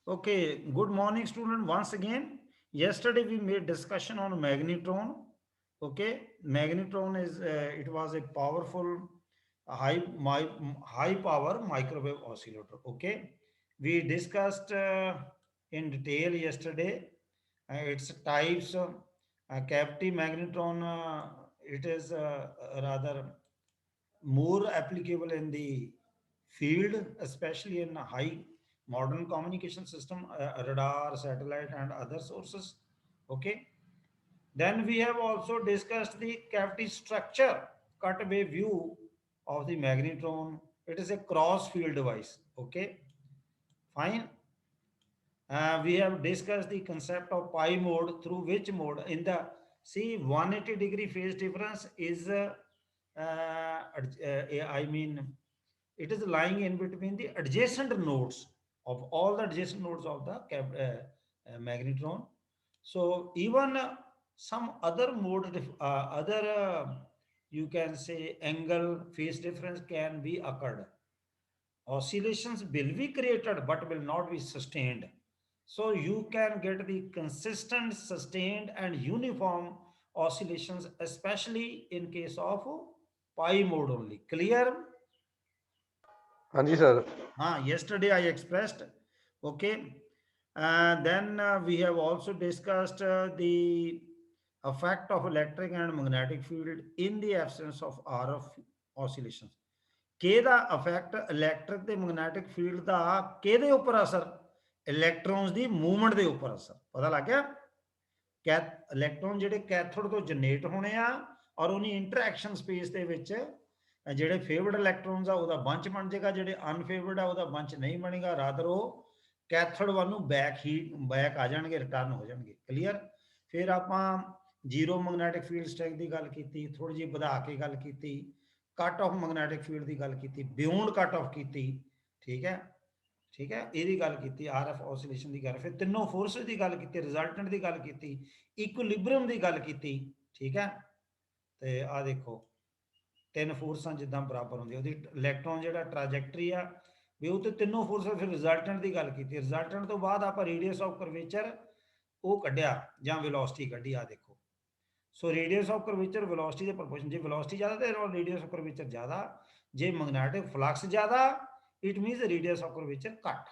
Okay, good morning, student. Once again, yesterday we made discussion on magnetron. Okay, magnetron is it was a powerful high power microwave oscillator. Okay, we discussed in detail yesterday its types. Cavity magnetron. It is rather more applicable in the field, especially in high modern communication system, radar, satellite, and other sources. Okay. Then we have also discussed the cavity structure, cutaway view of the magnetron. It is a cross field device. Okay. Fine. We have discussed the concept of pi mode, through which mode in the see 180-degree phase difference is I mean it is lying in between the adjacent nodes of all the adjacent nodes of the magnetron. So even some other other you can say angle phase difference can be occurred. Oscillations will be created but will not be sustained. So you can get the consistent, sustained, and uniform oscillations, especially in case of pi mode only. Clear? हाँ जी sir. Yesterday I expressed. Okay. Then we have also discussed the effect of electric and magnetic field in the absence of RF oscillations. ਕਿਹਦਾ effect electric ਤੇ magnetic field ਦਾ ਕਿਹਦੇ ਉੱਪਰ ਅਸਰ electrons ਦੀ movement ਦੇ ਉੱਪਰ ਅਸਰ ਪਤਾ ਲੱਗ ਗਿਆ ਕੈ ਇਲੈਕਟ੍ਰੋਨ ਜਿਹੜੇ ਕੈਥੋਡ ਤੋਂ ਜਨਰੇਟ ਹੋਣੇ ਆ ਔਰ ਉਹਨੀ ਇੰਟਰੈਕਸ਼ਨ ਸਪੇਸ ਦੇ ਵਿੱਚ ਜਿਹੜੇ ਫੇਵਰਡ ਇਲੈਕਟ੍ਰੋਨਸ ਆ ਉਹਦਾ ਬੰਚ ਬਣ ਜਾਏਗਾ ਜਿਹੜੇ ਅਨਫੇਵਰਡ ਆ ਉਹਦਾ ਬੰਚ ਨਹੀਂ ਬਣੇਗਾ ਰਾਦਰ ਉਹ ਕੈਥੋਡ ਵੱਲ ਨੂੰ ਬੈਕ ਆ ਜਾਣਗੇ ਰਿਟਰਨ ਹੋ ਜਾਣਗੇ ਕਲੀਅਰ ਫਿਰ ਆਪਾਂ ਜ਼ੀਰੋ ਮੈਗਨੈਟਿਕ ਫੀਲਡ ਸਟ੍ਰੈਂਥ ਦੀ ਗੱਲ ਕੀਤੀ ਥੋੜੀ ਜਿਹੀ ਵਧਾ ਕੇ ਗੱਲ ਕੀਤੀ ਕੱਟ ਆਫ ਮੈਗਨੈਟਿਕ ਫੀਲਡ ਦੀ ਗੱਲ ਕੀਤੀ ਬਿਯੋਂਡ ਕੱਟ ਆਫ ਕੀਤੀ ਠੀਕ ਹੈ ਠੀਕ ਹੈ ਇਹਦੀ ਗੱਲ ਕੀਤੀ RF oscillation ਦੀ ਗੱਲ ਫਿਰ ਤਿੰਨੋਂ ਫੋਰਸਿਸ ਦੀ ਗੱਲ ਕੀਤੀ ਰਿਜ਼ਲਟੈਂਟ ਦੀ ਗੱਲ ਕੀਤੀ ਇਕੁਇਲਿਬਰੀਅਮ ਦੀ ਗੱਲ ਕੀਤੀ ਠੀਕ ਹੈ ਤੇ ਆ ਦੇਖੋ ਤਿੰਨ ਫੋਰਸਾਂ ਜਿੱਦਾਂ ਬਰਾਬਰ ਹੁੰਦੀਆਂ ਉਹਦੀ ਇਲੈਕਟ੍ਰੋਨ ਜਿਹੜਾ ਟ੍ਰੈਜੈਕਟਰੀ ਆ ਵੀ ਉਹ ਤੇ ਤਿੰਨੋਂ ਫੋਰਸਾਂ ਫਿਰ ਰਿਜ਼ਲਟੈਂਟ ਦੀ ਗੱਲ ਕੀਤੀ ਰਿਜ਼ਲਟੈਂਟ ਤੋਂ ਬਾਅਦ ਆਪਾਂ ਰੇਡੀਅਸ ਆਫ ਕਰਵੇਚਰ ਉਹ ਕੱਢਿਆ ਜਾਂ ਵੈਲੋਸਿਟੀ ਕੱਢੀ ਆ ਦੇਖੋ ਸੋ ਰੇਡੀਅਸ ਆਫ ਕਰਵੇਚਰ ਵੈਲੋਸਿਟੀ ਦੇ ਪ੍ਰੋਪੋਰਸ਼ਨ ਜੇ ਵੈਲੋਸਿਟੀ ਜ਼ਿਆਦਾ ਤੇ ਰੇਡੀਅਸ ਆਫ ਕਰਵੇਚਰ ਜ਼ਿਆਦਾ ਜੇ ਮੈਗਨੈਟਿਕ ਫਲਕਸ ਜ਼ਿਆਦਾ it means radius of curvature ਘੱਟ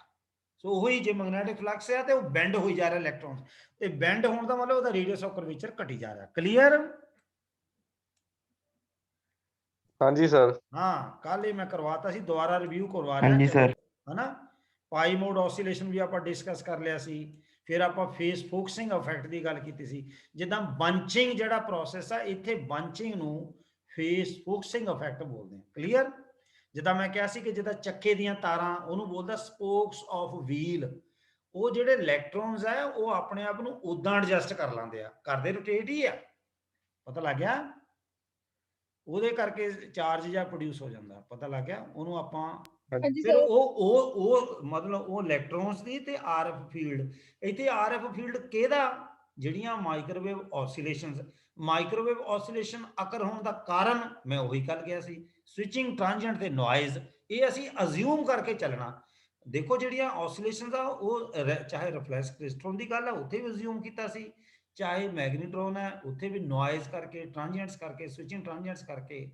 ਸੋ ਉਹੀ ਜੇ ਮੈਗਨੈਟਿਕ ਫਲਕਸ ਹੈ ਤੇ ਉਹ ਬੈਂਡ ਹੋਈ ਜਾ ਰਿਹਾ ਇਲੈਕਟ੍ਰੋਨ ਤੇ ਬੈਂਡ ਹੋਣ ਦਾ ਮਤਲਬ ਉਹਦਾ ਰੇਡੀਅਸ ਆਫ ਕਰਵੇਚਰ ਘਟੀ ਜਾ ਰਿਹਾ ਕਲੀਅਰ हाँ जी सर। ਹਾਂ ਕੱਲ ਹੀ ਮੈਂ ਕਰਵਾਤਾ ਸੀ ਦੁਬਾਰਾ ਰਿਵਿਊ ਕਰਵਾ हाँ ਰਿਹਾ जी ਚਲੋ सर। ਹਨਾ ਪਾਈ ਮੋਡ ਆਸੀਲੇਸ਼ਨ ਵੀ ਆਪਾਂ ਡਿਸਕਸ ਕਰ ਲਿਆ ਸੀ ਫਿਰ ਆਪਾਂ ਫੇਸ ਫੋਕਸਿੰਗ ਇਫੈਕਟ ਦੀ ਗੱਲ ਕੀਤੀ ਸੀ ਜਿੱਦਾਂ ਬੰਚਿੰਗ ਜਿਹੜਾ ਪ੍ਰੋਸੈਸ ਆ ਇੱਥੇ ਬੰਚਿੰਗ ਨੂੰ ਫੇਸ ਫੋਕਸਿੰਗ ਇਫੈਕਟ ਬੋਲਦੇ ਆ ਕਲੀਅਰ ਜਿੱਦਾਂ ਮੈਂ ਕਿਹਾ ਸੀ ਕਿ ਜਿੱਦਾਂ ਚੱਕੇ ਦੀਆਂ ਤਾਰਾਂ ਉਹਨੂੰ ਬੋਲਦਾ ਸਪੋਕਸ ਆਫ ਵੀਲ ਉਹ ਜਿਹੜੇ ਇਲੈਕਟ੍ਰੋਨਸ ਆ ਉਹ ਆਪਣੇ ਆਪ ਨੂੰ ਉਦਾਂ ਐਡਜਸਟ ਕਰ ਲੈਂਦੇ ਆ ਕਰਦੇ ਰੋਟੇਟ ਹੀ ਆ ਪਤਾ ਲੱਗ ਗਿਆ ਉਹਦੇ ਕਰਕੇ ਚਾਰਜ ਜਾਂ ਪ੍ਰੋਡਿਊਸ ਹੋ ਜਾਂਦਾ ਪਤਾ ਲੱਗ ਗਿਆ ਉਹਨੂੰ ਆਪਾਂ हाँ जी। ਫਿਰ ਉਹ ਮਤਲਬ ਉਹ ਇਲੈਕਟ੍ਰੋਨਸ ਦੀ ਤੇ RF ਫੀਲਡ ਇੱਥੇ RF ਫੀਲਡ ਕਿਹਦਾ ਜਿਹੜੀਆਂ ਮਾਈਕ੍ਰੋਵੇਵ ਆਸੀਲੇਸ਼ਨ ਅਕਰ ਹੋਣ ਦਾ ਕਾਰਨ ਮੈਂ ਉਹੀ ਕੱਲ ਗਿਆ ਸੀ ਸਵਿਚਿੰਗ ਟ੍ਰਾਂਜੀਐਂਟ ਤੇ ਨੋਇਜ਼ ਇਹ ਅਸੀਂ ਅਜ਼ਿਊਮ ਕਰਕੇ ਚੱਲਣਾ ਦੇਖੋ ਜਿਹੜੀਆਂ ਆਸੀਲੇਸ਼ਨਸ ਆ ਉਹ ਚਾਹੇ ਰਿਫਲੈਕਸ ਕ੍ਰਿਸਟਲ ਦੀ ਗੱਲ ਆ ਉੱਥੇ ਵੀ ਅਜ਼ਿਊਮ ਕੀਤਾ ਸੀ ਚਾਹੇ ਮੈਗਨੀਟ੍ਰੋਨ ਹੈ ਉੱਥੇ ਵੀ ਨੋਇਜ਼ ਕਰਕੇ ਟ੍ਰਾਂਜੀਐਂਟਸ ਕਰਕੇ ਸਵਿਚਿੰਗ ਟ੍ਰਾਂਜੀਐਂਟਸ ਕਰਕੇ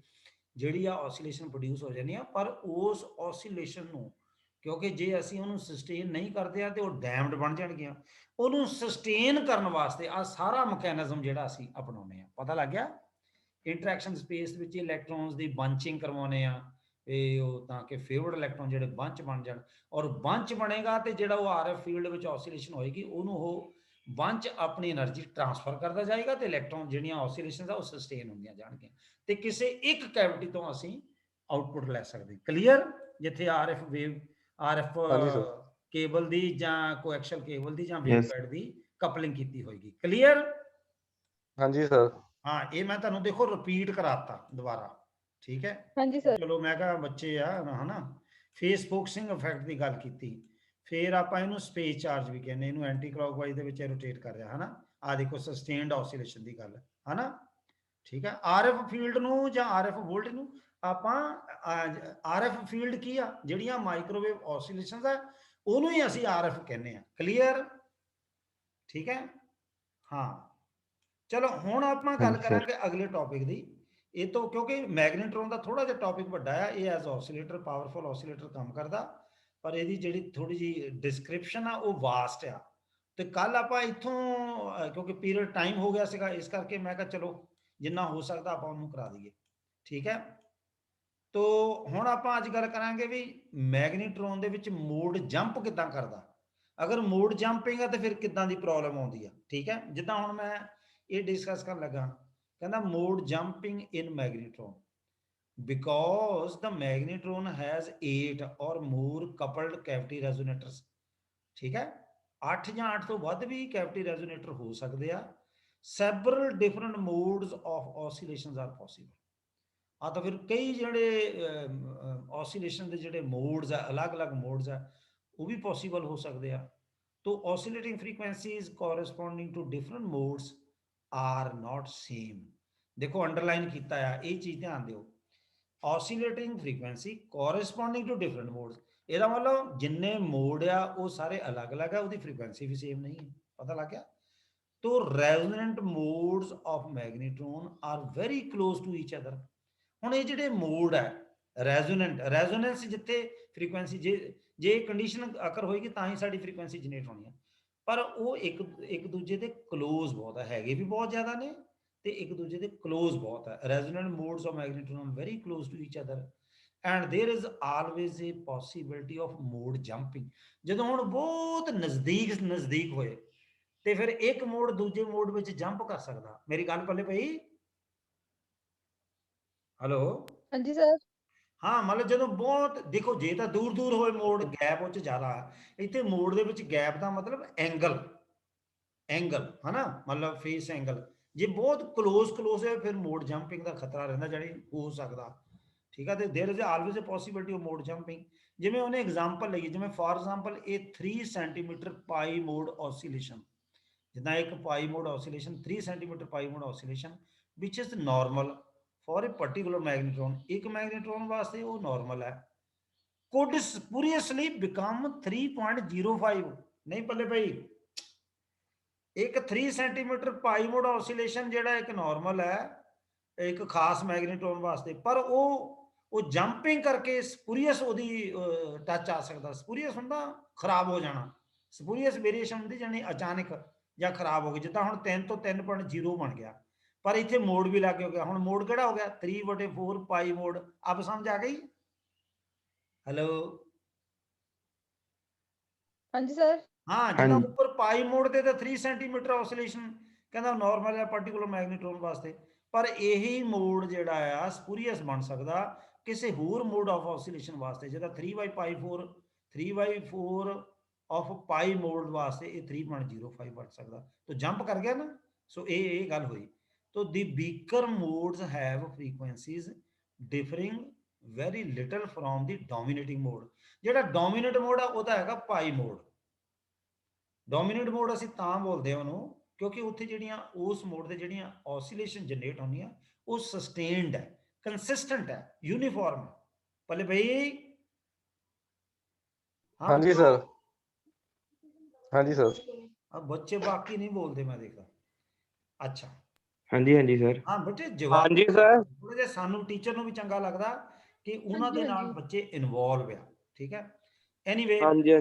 ਜਿਹੜੀ ਆ ਆਸੀਲੇਸ਼ਨ ਪ੍ਰੋਡਿਊਸ ਹੋ ਜਾਂਦੀ ਆ ਪਰ ਉਸ ਆਸੀਲੇਸ਼ਨ ਨੂੰ ਕਿਉਂਕਿ ਜੇ ਅਸੀਂ ਉਹਨੂੰ ਸਸਟੇਨ ਨਹੀਂ ਕਰਦੇ ਆ ਤੇ ਉਹ ਡੈਮਡ ਬਣ ਜਾਣਗੀਆਂ ਉਹਨੂੰ ਸਸਟੇਨ ਕਰਨ ਵਾਸਤੇ ਆ ਸਾਰਾ ਮਕੈਨਿਜ਼ਮ ਜਿਹੜਾ ਅਸੀਂ ਅਪਣਾਉਂਦੇ ਆ ਪਤਾ ਲੱਗ ਗਿਆ ਇੰਟਰੈਕਸ਼ਨ ਸਪੇਸ ਵਿੱਚ ਇਲੈਕਟ੍ਰੋਨਸ ਦੀ ਬੰਚਿੰਗ ਕਰਵਾਉਂਦੇ ਆ ਇਹ ਉਹ ਤਾਂ ਕਿ ਫੇਵਰਡ ਇਲੈਕਟ੍ਰੋਨ ਜਿਹੜੇ ਬੰਚ ਬਣ ਜਾਣ ਔਰ ਬੰਚ ਬਣੇਗਾ ਤੇ ਜਿਹੜਾ ਉਹ RF ਫੀਲਡ ਵਿੱਚ ਆਸੀਲੇਸ਼ਨ ਹੋਏਗੀ ਉਹਨੂੰ ਉਹ ਬੰਚ ਆਪਣੀ એનર્ਜੀ ਟ੍ਰਾਂਸਫਰ ਕਰਦਾ ਜਾਏਗਾ ਤੇ ਇਲੈਕਟ੍ਰੋਨ ਜਿਹੜੀਆਂ ਆਸੀਲੇਸ਼ਨਸ ਆ ਉਹ ਸਸਟੇਨ ਹੁੰਦੀਆਂ ਜਾਣਗੀਆਂ ਤੇ ਕਿਸੇ ਇੱਕ ਕੈਵਿਟੀ ਤੋਂ ਅਸੀਂ ਆਊਟਪੁੱਟ ਲੈ ਸਕਦੇ ਕਲੀਅਰ ਜਿੱਥੇ RF ਵੇਵ RF हाँ जी सर। ਕੇਬਲ ਦੀ ਜਾਂ ਕੋਐਕਸ਼ਲ ਕੇਬਲ ਦੀ ਜਾਂ यस। ਵੇਵਗਾਈਡ ਦੀ ਕਪਲਿੰਗ ਕੀਤੀ ਹੋਏਗੀ ਕਲੀਅਰ हाँ जी सर। ਹਾਂ ਇਹ ਮੈਂ ਤੁਹਾਨੂੰ ਦੇਖੋ ਰਿਪੀਟ ਕਰਾਤਾ ਦੁਬਾਰਾ ਠੀਕ ਹੈ हाँ जी सर। ਚਲੋ ਮੈਂ ਕਿਹਾ ਬੱਚੇ ਆ ਹਨਾ ਫੇਸ ਫੋਕਸਿੰਗ ਇਫੈਕਟ ਦੀ ਗੱਲ ਕੀਤੀ ਫਿਰ ਆਪਾਂ ਇਹਨੂੰ ਸਪੇਸ ਚਾਰਜ ਵੀ ਕਹਿੰਦੇ ਇਹਨੂੰ ਐਂਟੀ ਕਲੌਕਵਾਈਜ਼ ਦੇ ਵਿੱਚ ਰੋਟੇਟ ਕਰ ਰਿਹਾ ਹਨਾ ਆ ਦੇਖੋ ਸਸਟੇਨਡ ਆਸੀਲੇਸ਼ਨ ਦੀ ਗੱਲ ਹਨਾ ਠੀਕ ਹੈ RF ਫੀਲਡ ਨੂੰ ਜਾਂ RF ਵੋਲਟੇਜ ਨੂੰ ਆਪਾਂ RF ਫੀਲਡ ਕੀ ਆ ਜਿਹੜੀਆਂ ਮਾਈਕ੍ਰੋਵੇਵ ਆਸੀਲੇਸ਼ਨਸ ਆ ਉਹਨੂੰ ਹੀ ਅਸੀਂ RF ਕਹਿੰਦੇ ਆ। ਕਲੀਅਰ? ਠੀਕ ਹੈ। ਹਾਂ, ਚਲੋ ਹੁਣ ਆਪਾਂ ਗੱਲ ਹਾਂਜੀ ਸਰ। ਕਰਾਂਗੇ ਅਗਲੇ ਟੌਪਿਕ ਦੀ। ਇਹ ਤੋਂ ਕਿਉਂਕਿ ਮੈਗਨੀਟ੍ਰੋਨ ਦਾ ਥੋੜਾ ਜਿਹਾ ਟੌਪਿਕ ਵੱਡਾ ਆ, ਇਹ ਐਜ਼ ਆਸੀਲੇਟਰ, ਪਾਵਰਫੁਲ ਆਸੀਲੇਟਰ ਕੰਮ ਕਰਦਾ, ਪਰ ਇਹਦੀ ਜਿਹੜੀ ਥੋੜੀ ਜੀ ਡਿਸਕ੍ਰਿਪਸ਼ਨ ਆ ਉਹ ਵਾਸਟ ਆ। ਤੇ ਕੱਲ ਆਪਾਂ ਇੱਥੋਂ ਕਿਉਂਕਿ ਪੀਰੀਅਡ ਟਾਈਮ ਹੋ ਗਿਆ ਸੀਗਾ, ਇਸ ਕਰਕੇ ਮੈਂ ਕਿਹਾ ਚਲੋ ਜਿੰਨਾ ਹੋ ਸਕਦਾ ਆਪਾਂ ਉਹਨੂੰ ਕਰਾ ਦਈਏ। ਠੀਕ ਹੈ। ਤੋ ਹੁਣ ਆਪਾਂ ਅੱਜ ਗੱਲ ਕਰਾਂਗੇ ਵੀ ਮੈਗਨੀਟ੍ਰੋਨ ਦੇ ਵਿੱਚ ਮੋਡ ਜੰਪ ਕਿੱਦਾਂ ਕਰਦਾ। ਅਗਰ ਮੋਡ ਜੰਪਿੰਗ ਆ ਤੇ ਫਿਰ ਕਿੱਦਾਂ ਦੀ ਪ੍ਰੋਬਲਮ ਆਉਂਦੀ ਆ। ਠੀਕ ਹੈ, ਜਿੱਦਾਂ ਹੁਣ ਮੈਂ ਇਹ ਡਿਸਕਸ ਕਰਨ ਲੱਗਾ, ਕਹਿੰਦਾ mode jumping in magnetron because the magnetron has 8 or more coupled cavity resonators। ਠੀਕ ਹੈ, 8 ਜਾਂ 8 ਤੋਂ ਵੱਧ ਵੀ cavity resonator ਹੋ ਸਕਦੇ ਆ। several different modes of oscillations are possible। ਆ ਤਾਂ ਫਿਰ ਕਈ ਜਿਹੜੇ oscillation ਦੇ ਜਿਹੜੇ modes ਆ, ਅਲੱਗ-ਅਲੱਗ modes ਆ, ਉਹ ਵੀ possible ਹੋ ਸਕਦੇ ਆ। तो oscillating frequencies corresponding to different modes are not same। देखो अंडरलाइन किया है, ये चीज ध्यान दियो। oscillating frequency corresponding to different modes, ਇਹਦਾ मतलब जिन्ने मोड आ वो सारे अलग अलग है, ਉਹਦੀ frequency भी same नहीं है। पता लग गया? तो resonant modes of magnetron are very close to each other। ਹੁਣ ਇਹ ਜਿਹੜੇ ਮੋਡ ਹੈ ਰੈਜ਼ੋਨੈਂਸ ਜਿੱਥੇ ਫ੍ਰੀਕੁਐਂਸੀ ਜੇ ਕੰਡੀਸ਼ਨ ਅਕਰ ਹੋਏਗੀ ਤਾਂ ਹੀ ਸਾਡੀ ਫ੍ਰੀਕੁਐਂਸੀ ਜਨਰੇਟ ਹੋਣੀ ਹੈ, ਪਰ ਉਹ ਇੱਕ ਦੂਜੇ ਦੇ ਕਲੋਜ਼ ਬਹੁਤ ਹੈ, ਹੈਗੇ ਵੀ ਬਹੁਤ ਜ਼ਿਆਦਾ ਨੇ ਤੇ ਇੱਕ ਦੂਜੇ ਦੇ ਕਲੋਜ਼ ਬਹੁਤ ਹੈ। Resonant modes of magnetron very close to each other and there is always a possibility of mode jumping. ਜਦੋਂ ਹੁਣ ਬਹੁਤ ਨਜ਼ਦੀਕ ਹੋਏ ਤੇ ਫਿਰ ਇੱਕ ਮੋਡ ਦੂਜੇ ਮੋਡ ਵਿੱਚ ਜੰਪ ਕਰ ਸਕਦਾ। ਮੇਰੀ ਗੱਲ ਪੱਲੇ ਪਈ? ਹੈਲੋ? ਹਾਂਜੀ ਸਰ। ਹਾਂ, ਮਤਲਬ ਜਦੋਂ ਬਹੁਤ ਦੇਖੋ, ਜੇ ਤਾਂ ਦੂਰ ਦੂਰ ਹੋਏ ਮੋਡ, ਗੈਪ ਉਹ 'ਚ ਜ਼ਿਆਦਾ, ਇੱਥੇ ਮੋਡ ਦੇ ਵਿੱਚ ਗੈਪ ਦਾ ਮਤਲਬ ਐਂਗਲ ਹਨਾ, ਮਤਲਬ ਫੇਸ ਐਂਗਲ। ਜੇ ਬਹੁਤ ਕਲੋਜ਼ ਹੈ ਫਿਰ ਮੋਡ ਜੰਪਿੰਗ ਦਾ ਖਤਰਾ ਰਹਿੰਦਾ, ਜਿਹੜੀ ਹੋ ਸਕਦਾ। ਠੀਕ ਹੈ, ਤੇ there is always a possibility of mode jumping. ਜਿਵੇਂ ਉਹਨੇ ਐਗਜ਼ਾਮਪਲ ਲਈ, ਜਿਵੇਂ ਫॉर ਐਗਜ਼ਾਮਪਲ ਇਹ 3 ਸੈਂਟੀਮੀਟਰ ਪਾਈ ਮੋਡ ਆਸੀਲੇਸ਼ਨ, ਜਿੱਦਾਂ ਇੱਕ pi mode oscillation 3 centimetre pi mode oscillation ਵਿਚ is normal for a particular magnetron, एक मैग्नेट्रॉन वास्ते वो नॉर्मल है, could spuriously become 3.05। नहीं पल्ले भाई, एक 3 सेंटीमीटर पाई मोड ऑसिलेशन जेड़ा एक नॉर्मल है एक खास मैग्नेट्रॉन वास्ते, पर वो जंपिंग करके स्पूरियस ओदी टच आ सकता। स्पूरियस हुंदा खराब हो जाना, स्पूरियस वेरिएशन हुंदी जानी अचानक या खराब हो गई। जिद्दां हुण 3 ਤੋਂ 3.0 बन गया, पर इतने मोड भी लागे हो गया। हुण मोड केड़ा हो गया 3/4 पाई मोड। अब समझ आ गई? हेलो? हाँ जी सर। हाँ, जिदा ऊपर पाई मोड ते 3 सेंटीमीटर ऑसिलेशन कहंदा नॉर्मल है पर्टिकुलर मैग्नेट्रॉन वास्ते, पर यही मोड जेड़ा आ स्पूरियस बन सकदा किसी होर मोड ऑफ ऑसिलेशन वास्ते, जिदा 3/4 ऑफ पाई मोड वास्ते ये 3.05 बन सकदा। तो जंप कर गया ना। सो ये गल हुई। तो the weaker modes have frequencies differing very little from the dominating mode। ਜਿਹੜਾ dominant mode ਆ ਉਹਦਾ ਹੈਗਾ ਪਾਈ ਮੋਡ। dominant mode ਅਸੀਂ ਤਾਂ ਬੋਲਦੇ ਆ ਉਹਨੂੰ ਕਿਉਂਕਿ ਉੱਥੇ ਜਿਹੜੀਆਂ ਉਸ ਮੋਡ ਦੇ ਜਿਹੜੀਆਂ oscillation ਜਨਰੇਟ ਹੁੰਦੀਆਂ ਉਹ ਸਸਟੇਨਡ ਹੈ, ਕੰਸਿਸਟੈਂਟ ਹੈ, ਯੂਨੀਫਾਰਮ ਹੈ। ਪੱਲੇ ਭਾਈ? हाँ जी सर। हाँ जी सर। अब बच्चे बाकी नहीं बोलते मैं देखा। अच्छा, हाँ जी सर। हाँ बेटे हाँ जवाब जी सर। ਥੋੜਾ ਜਿਹਾ ਸਾਨੂੰ ਟੀਚਰ ਨੂੰ ਵੀ ਚੰਗਾ ਲੱਗਦਾ ਕਿ ਉਹਨਾਂ ਦੇ ਨਾਲ ਹਾਂਜੀ। ਬੱਚੇ ਇਨਵੋਲਵ ਆ। ਠੀਕ ਹੈ, ਐਨੀਵੇ। हाँ जी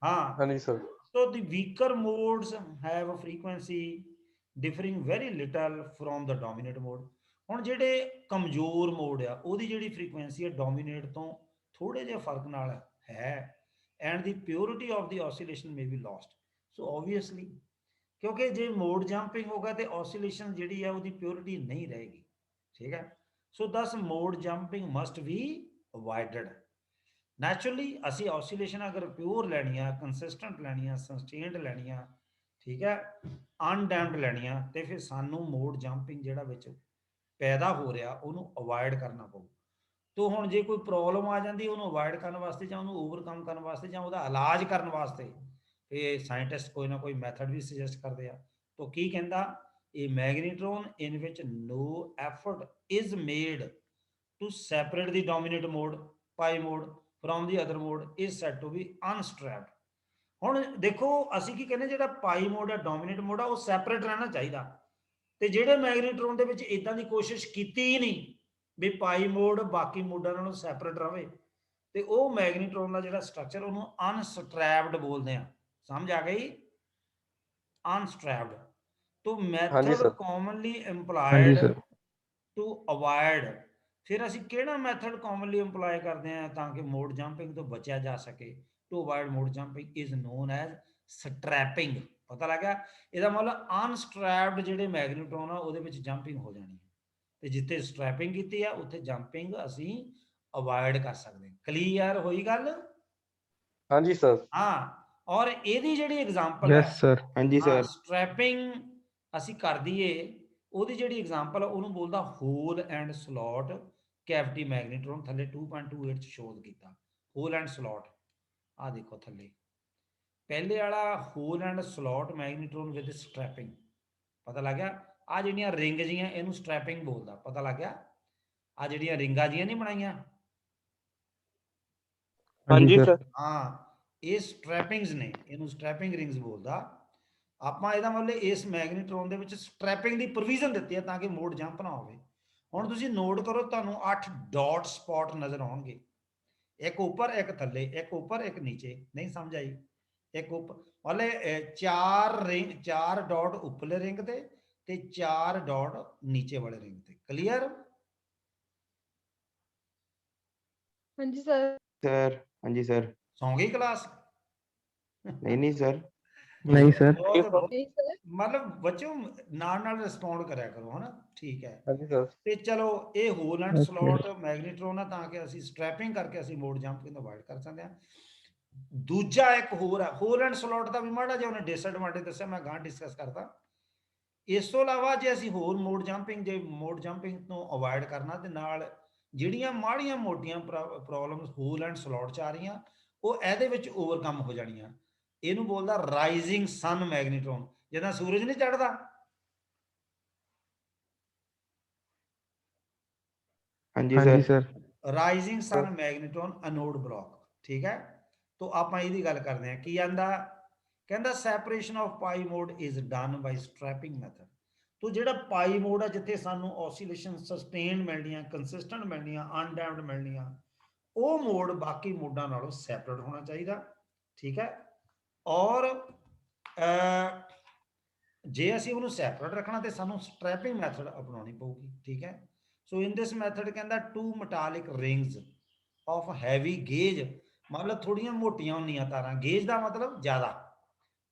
ਹਾਂ, हाँ जी sir. so the weaker modes have a frequency differing very little from the dominant mode। ਹੁਣ ਜਿਹੜੇ ਕਮਜ਼ੋਰ ਮੋਡ ਆ ਉਹਦੀ ਜਿਹੜੀ ਫ੍ਰੀਕੁਐਂਸੀ ਹੈ ਡੋਮੀਨੇਟ ਤੋਂ ਥੋੜੇ ਜਿਹੇ ਫਰਕ ਨਾਲ ਹੈ, and the purity of the oscillation may be lost. So obviously ਕਿਉਂਕਿ ਜੇ ਮੋਡ ਜੰਪਿੰਗ ਹੋਗਾ ਤੇ ਆਸੀਲੇਸ਼ਨ ਜਿਹੜੀ ਹੈ ਉਹਦੀ ਪਿਓਰਿਟੀ ਨਹੀਂ ਰਹੇਗੀ। ਠੀਕ ਹੈ, so this mode jumping must be avoided. Naturally ਅਸੀਂ ਆਸੀਲੇਸ਼ਨ ਅਗਰ ਪਿਓਰ ਲੈਣੀ ਆ, ਕੰਸਿਸਟੈਂਟ ਲੈਣੀ ਆ, ਸਸਟੇਨਡ ਲੈਣੀ ਆ, ਠੀਕ ਹੈ, ਅਨਡੈਂਪਡ ਲੈਣੀ ਆ, ਤੇ ਫਿਰ ਸਾਨੂੰ ਮੋਡ ਜੰਪਿੰਗ ਜਿਹੜਾ ਵਿੱਚ ਪੈਦਾ ਹੋ ਰਿਹਾ ਉਹਨੂੰ ਅਵੋਇਡ ਕਰਨਾ ਪਊ। ਤੋ ਹੁਣ ਜੇ ਕੋਈ ਪ੍ਰੋਬਲਮ ਆ ਜਾਂਦੀ ਉਹਨੂੰ ਅਵੋਇਡ ਕਰਨ ਵਾਸਤੇ ਜਾਂ ਉਹਨੂੰ ਓਵਰਕਮ ਕਰਨ ਵਾਸਤੇ ਜਾਂ ਉਹਦਾ ਇਲਾਜ ਕਰਨ ਵਾਸਤੇ ਇਹ ਸਾਇੰਟਿਸਟ ਕੋਈ ਨਾ ਕੋਈ ਮੈਥਡ ਵੀ ਸੁਜੈਸਟ ਕਰਦੇ ਆ। ਤੋ ਕੀ ਕਹਿੰਦਾ, ਇਹ ਮੈਗਨੀਟ੍ਰੋਨ in which no effort is made to separate the dominant mode pi mode from the other mode is said to be unstrapped। ਹੁਣ ਦੇਖੋ ਅਸੀਂ ਕੀ ਕਹਿੰਦੇ, ਜਿਹੜਾ ਪਾਈ ਮੋਡ ਹੈ ਡੋਮੀਨੇਟ ਮੋਡ ਆ, ਉਹ ਸੈਪਰੇਟ ਰਹਿਣਾ ਚਾਹੀਦਾ। ਤੇ ਜਿਹੜੇ ਮੈਗਨੀਟ੍ਰੋਨ ਦੇ ਵਿੱਚ ਇਦਾਂ ਦੀ ਕੋਸ਼ਿਸ਼ ਕੀਤੀ ਹੀ ਨਹੀਂ ਵੀ ਪਾਈ ਮੋਡ ਬਾਕੀ ਮੋਡਾਂ ਨਾਲੋਂ ਸੈਪਰੇਟ ਰਵੇ, ਤੇ ਉਹ ਮੈਗਨੀਟ੍ਰੋਨ ਦਾ ਜਿਹੜਾ ਸਟਰਕਚਰ ਉਹਨੂੰ ਅਨਸਟ੍ਰੈਪਡ ਬੋਲਦੇ ਆ। ਸਮਝ ਆ ਗਈ? ਅਨਸਟ੍ਰੈਪਡ। तो ਹਾਂਜੀ मैथड ਸਰ। commonly हाँ जी employed सर। to avoid, ਫਿਰ ਅਸੀਂ ਕਿਹੜਾ ਮੈਥਡ commonly employ ਕਰਦੇ ਆ ਤਾਂ ਕਿ ਮੋਡ ਜੰਪਿੰਗ ਤੋਂ ਬਚਿਆ ਜਾ ਸਕੇ? to avoid mode jumping is known as strapping। ਪਤਾ ਲੱਗਾ? ਇਹਦਾ ਮਤਲਬ ਅਨਸਟ੍ਰੈਪਡ ਜਿਹੜੇ ਮੈਗਨੀਟ੍ਰੋਨ ਆ ਉਹਦੇ ਵਿੱਚ ਜੰਪਿੰਗ ਹੋ ਜਾਣੀ ਹੈ, ਤੇ ਜਿੱਥੇ ਸਟ੍ਰੈਪਿੰਗ ਕੀਤੀ ਆ ਉੱਥੇ ਜੰਪਿੰਗ ਅਸੀਂ ਅਵੋਇਡ ਕਰ ਸਕਦੇ। ਕਲੀਅਰ ਹੋਈ ਗੱਲ? ਹਾਂਜੀ ਸਰ। ਹਾਂ, ਔਰ ਇਹਦੀ ਜਿਹੜੀ ਐਗਜ਼ਾਮਪਲ यस ਹੈ, सर। हाँ जी ਹਾਂ सर। ਸਟ੍ਰੈਪਿੰਗ ਅਸੀਂ ਕਰ ਦਈਏ, ਉਹਦੀ ਜਿਹੜੀ ਐਗਜ਼ਾਮਪਲ ਉਹਨੂੰ ਬੋਲਦਾ ਹੋਲ ਐਂਡ ਸਲੋਟ ਕੈਵਿਟੀ ਮੈਗਨੀਟ੍ਰੋਨ। ਥੱਲੇ 2.28 ਚ ਸ਼ੋਅ ਕੀਤਾ ਹੋਲ ਐਂਡ ਸਲੋਟ। ਆ ਦੇਖੋ ਥੱਲੇ ਪਹਿਲੇ ਵਾਲਾ hole and slot magnetron with strapping. ਪਤਾ ਲੱਗ ਗਿਆ? ਆ ਜਿਹੜੀਆਂ ਰਿੰਗ ਜੀਆਂ ਇਹਨੂੰ ਸਟ੍ਰੈਪਿੰਗ ਬੋਲਦਾ। ਪਤਾ ਲੱਗ ਗਿਆ? ਆ ਜਿਹੜੀਆਂ ਰਿੰਗਾਂ ਜੀਆਂ ਨਹੀਂ ਬਣਾਈਆਂ, हाँ जी सर। ਹਾਂ ਇਹ ਸਟ੍ਰੈਪਿੰਗਸ ਨੇ, ਇਹਨੂੰ ਸਟ੍ਰੈਪਿੰਗ ਰਿੰਗਸ ਬੋਲਦਾ। ਆਪਾਂ ਇਹਦਾ ਮਤਲਬ ਇਸ ਮੈਗਨੀਟ੍ਰੋਨ ਦੇ ਵਿੱਚ ਸਟ੍ਰੈਪਿੰਗ ਦੀ ਪ੍ਰੋਵੀਜ਼ਨ ਦਿੱਤੀ ਹੈ ਤਾਂ ਕਿ ਮੋਡ ਜੰਪ ਨਾ ਹੋਵੇ। ਹੁਣ ਤੁਸੀਂ ਨੋਟ ਕਰੋ, ਤੁਹਾਨੂੰ 8 ਡਾਟ ਸਪੌਟ ਨਜ਼ਰ ਆਉਣਗੇ, ਇੱਕ ਉੱਪਰ ਇੱਕ ਥੱਲੇ, ਇੱਕ ਉੱਪਰ ਇੱਕ ਨੀਚੇ। ਨਹੀਂ ਸਮਝ ਆਈ? ਇੱਕ ਉੱਪਰ ਮਤਲਬ 4 ਰਿੰਗ, 4 ਡਾਟ ਉੱਪਰਲੇ ਰਿੰਗ ਤੇ 4 ਡਾਟ ਨੀਚੇ ਵਾਲੇ ਰਿੰਗ ਤੇ। ਕਲੀਅਰ? हाँ जी सर। सर हाँ जी सर। ਸੌਂ ਗਈ ਕਲਾਸ? नहीं सर। नहीं सर। ਬਹੁਤ नहीं सर। ਮਤਲਬ ਬੱਚੋ ਨਾਲ ਰਿਸਪੌਂਡ ਕਰਿਆ ਕਰੋ, ਹਨਾ? ਠੀਕ ਹੈ। ਹਾਂਜੀ ਸਰ। ਤੇ ਚਲੋ ਇਹ ਹੋਲ ਐਂਡ Okay। ਸਲੋਟ ਮੈਗਨੀਟ੍ਰੋਨ ਆ ਤਾਂ ਕਿ ਅਸੀਂ ਸਟ੍ਰੈਪਿੰਗ ਕਰਕੇ ਅਸੀਂ ਮੋਡ ਜੰਪਿੰਗ ਤੋਂ ਅਵੋਇਡ ਕਰ ਸਕਦੇ ਹਾਂ। ਦੂਜਾ ਇੱਕ ਹੋਰ ਹੈ, ਹੋਲ ਐਂਡ ਸਲੋਟ ਦਾ ਵੀ ਮਾੜਾ ਜਿਹਾ ਉਹਨੇ ਡਿਸਐਡਵਾਂਟੇਜ ਦੱਸਿਆ, ਮੈਂ ਗਾਂ ਡਿਸਕਸ ਕਰਦਾ। ਇਸ ਤੋਂ ਇਲਾਵਾ ਜੇ ਅਸੀਂ ਹੋਰ ਮੋਡ ਜੰਪਿੰਗ, ਜੇ ਮੋਡ ਜੰਪਿੰਗ ਤੋਂ ਅਵੋਇਡ ਕਰਨਾ, ਤੇ ਨਾਲ ਜਿਹੜੀਆਂ ਮਾੜੀਆਂ ਮੋਟੀਆਂ ਪ੍ਰੋਬਲਮਸ ਹੋਲ ਐਂਡ ਸਲੋਟ ਚ ਆ ਰਹੀਆਂ, ਉਹ ਇਹਦੇ ਵਿੱਚ ਓਵਰਕਮ ਹੋ ਜਾਣੀਆਂ। ਇਹਨੂੰ ਬੋਲਦਾ ਰਾਈਜ਼ਿੰਗ ਸਨ ਮੈਗਨੀਟ੍ਰੋਨ। ਜਿੱਦਾਂ ਸੂਰਜ ਨਹੀਂ ਚੜ੍ਹਦਾ, हाँ जी हाँ जी सर। सर। ਰਾਈਜ਼ਿੰਗ ਸਨ ਮੈਗਨੀਟ੍ਰੋਨ ਅਨੋਡ ਬਲੌਕ। ਠੀਕ ਹੈ, ਤੋਂ ਆਪਾਂ ਇਹਦੀ ਗੱਲ ਕਰਦੇ ਹਾਂ। ਕੀ ਆਂਦਾ? ਕਹਿੰਦਾ separation of pi mode is done by strapping method. ਤੋਂ ਜਿਹੜਾ ਪਾਈ ਮੋਡ ਆ, ਜਿੱਥੇ ਸਾਨੂੰ ਔਸੀਲੇਸ਼ਨ ਸਸਟੇਨਡ ਮਿਲਣੀਆਂ, ਕੰਸਿਸਟੈਂਟ ਮਿਲਣੀਆਂ, ਅਨਡੈਮਡ ਮਿਲਣੀਆਂ, ਉਹ ਮੋਡ ਬਾਕੀ ਮੋਡਾਂ ਨਾਲੋਂ ਸੈਪਰੇਟ ਹੋਣਾ ਚਾਹੀਦਾ। ਠੀਕ ਹੈ, ਔਰ ਜੇ ਅਸੀਂ ਉਹਨੂੰ ਸੈਪਰੇਟ ਰੱਖਣਾ ਤੇ ਸਾਨੂੰ ਸਟ੍ਰੈਪਿੰਗ ਮੈਥਡ ਅਪਣਾਉਣੀ ਪਊਗੀ। ਠੀਕ ਹੈ, ਸੋ ਇਨ ਦਿਸ ਮੈਥਡ ਕਹਿੰਦਾ 2 metallic rings of heavy gauge, ਮਤਲਬ ਥੋੜੀਆਂ ਮੋਟੀਆਂ ਹੁੰਦੀਆਂ ਤਾਰਾਂ, ਗੇਜ ਦਾ ਮਤਲਬ ਜ਼ਿਆਦਾ,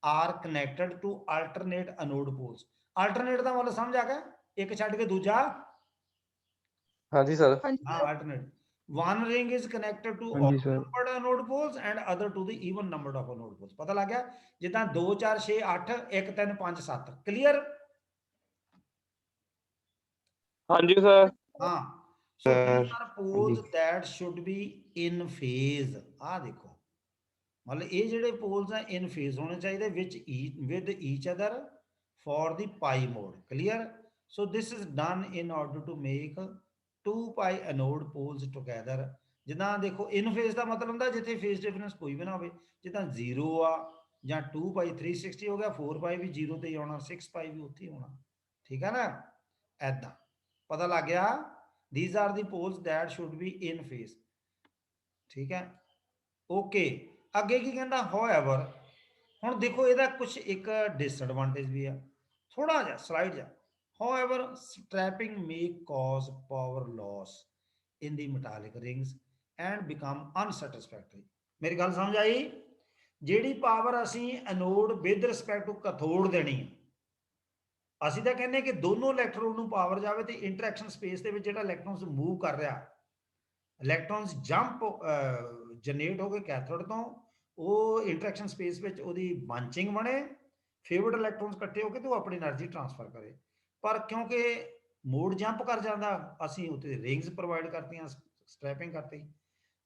are connected to alternate anode poles. Alternate ਦਾ ਮਤਲਬ ਸਮਝ ਆ ਗਿਆ? ਇੱਕ ਛੱਡ ਕੇ ਦੂਜਾ। ਹਾਂਜੀ ਸਰ। हाँ जी ਹਾਂ, sir. Alternate. one ring is connected to हाँ odd ji sir. numbered anode poles and other to the even numbered of anode poles। ਪਤਾ ਲੱਗ ਗਿਆ? ਜਿੱਦਾਂ 2 4 6 8 1 3 5 7। ਕਲੀਅਰ? हाँ जी सर। ਹਾਂ, so these Sir, are हाँ poles जी। that should be in phase। ਆ ਦੇਖੋ, ਮਤਲਬ ਇਹ ਜਿਹੜੇ poles ਆ in phase ਹੋਣੇ ਚਾਹੀਦੇ with each other for the pi mode। clear? so this is done in order to make 2 pi anode poles together। ਜਿੱਦਾਂ ਦੇਖੋ in phase ਦਾ ਮਤਲਬ ਹੁੰਦਾ ਜਿੱਥੇ phase difference ਕੋਈ ਵੀ ਨਾ ਹੋਵੇ, ਜਿੱਦਾਂ 0 ਆ ਜਾਂ 2 pi 360 ਹੋ ਗਿਆ, 4 pi ਵੀ 0 ਤੇ ਹੀ ਆਉਣਾ, 6 pi ਵੀ ਉੱਥੇ ਹੀ ਹੋਣਾ। ਠੀਕ ਹੈ ਨਾ? ਐਦਾਂ ਪਤਾ ਲੱਗ ਗਿਆ? these are the poles that should be in phase। ਠੀਕ ਹੈ, ਓਕੇ। ਅੱਗੇ ਕੀ ਕਹਿੰਦਾ? however, ਹੁਣ ਦੇਖੋ ਇਹਦਾ ਕੁਝ ਇੱਕ ਡਿਸਐਡਵਾਂਟੇਜ ਵੀ ਆ, ਥੋੜਾ ਜਿਹਾ ਸਲਾਈਡ ਜਿਹਾ। however, strapping may cause power loss in the metallic rings and become unsatisfactory। ਮੇਰੀ ਗੱਲ ਸਮਝ ਆਈ? ਜਿਹੜੀ ਪਾਵਰ ਅਸੀਂ ਐਨੋਡ ਵਿਦ ਰਿਸਪੈਕਟ ਟੂ ਕੈਥੋਡ ਦੇਣੀ ਹੈ, ਅਸੀਂ ਤਾਂ ਕਹਿੰਦੇ ਕਿ ਦੋਨੋਂ ਇਲੈਕਟ੍ਰੋਨ ਨੂੰ ਪਾਵਰ ਜਾਵੇ ਤੇ ਇੰਟਰੈਕਸ਼ਨ ਸਪੇਸ ਦੇ ਵਿੱਚ ਜਿਹੜਾ ਇਲੈਕਟ੍ਰੋਨਸ ਮੂਵ ਕਰ ਰਿਹਾ, ਇਲੈਕਟ੍ਰੋਨਸ ਜੰਪ ਜਨਰੇਟ ਹੋ ਕੇ ਕੈਥੋਡ ਤੋਂ, ਉਹ ਇੰਟਰੈਕਸ਼ਨ ਸਪੇਸ ਵਿੱਚ ਉਹਦੀ ਬੰਚਿੰਗ ਬਣੇ, ਫੇਵਰਡ ਇਲੈਕਟ੍ਰੋਨਸ ਇਕੱਠੇ ਹੋ ਕੇ ਤੇ ਉਹ ਆਪਣੀ એનર્ਜੀ ਟ੍ਰਾਂਸਫਰ ਕਰੇ। ਪਰ ਕਿਉਂਕਿ ਮੋਡ ਜੰਪ ਕਰ ਜਾਂਦਾ, ਅਸੀਂ ਉੱਤੇ ਰਿੰਗਸ ਪ੍ਰੋਵਾਈਡ ਕਰਤੀਆਂ, ਸਟ੍ਰੈਪਿੰਗ ਕਰਤੀ,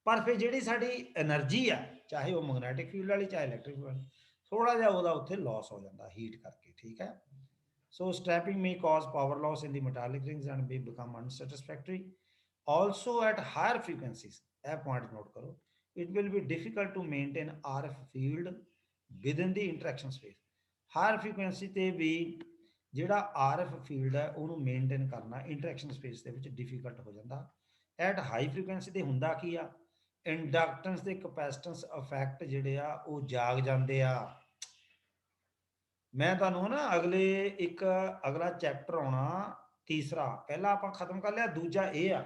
ਪਰ ਫਿਰ ਜਿਹੜੀ ਸਾਡੀ એનર્ਜੀ ਆ, ਚਾਹੇ ਉਹ ਮੈਗਨੈਟਿਕ ਫੀਲਡ ਵਾਲੀ ਚਾਹੇ ਇਲੈਕਟ੍ਰਿਕ ਫੀਲਡ ਵਾਲੀ, ਥੋੜਾ ਜਿਹਾ ਉਹਦਾ ਉੱਥੇ ਲਾਸ ਹੋ ਜਾਂਦਾ ਹੀਟ ਕਰਕੇ। ਠੀਕ ਹੈ, so strapping may cause power loss in the metallic rings and may become unsatisfactory also at higher frequencies। ਇਹ point note ਕਰੋ, it will be difficult to maintain RF field within the interaction space. Hire frequency ਤੇ ਵੀ ਜਿਹੜਾ RF field ਹੈ ਉਹਨੂੰ maintain ਕਰਨਾ interaction space ਦੇ ਵਿੱਚ difficult ਹੋ ਜਾਂਦਾ। ਐਟ ਹਾਈ ਫ੍ਰੀਕੁਐਂਸੀ ਤੇ ਹੁੰਦਾ ਕੀ ਆ, ਇੰਡਕਟੈਂਸ ਤੇ ਕਪੈਸਿਟੈਂਸ ਇਫੈਕਟ ਜਿਹੜੇ ਆ ਉਹ ਜਾਗ ਜਾਂਦੇ ਆ। ਮੈਂ ਤੁਹਾਨੂੰ ਨਾ ਅਗਲਾ ਚੈਪਟਰ ਆਉਣਾ ਤੀਸਰਾ, ਪਹਿਲਾ ਆਪਾਂ ਖਤਮ ਕਰ ਲਿਆ, ਦੂਜਾ ਇਹ ਆ।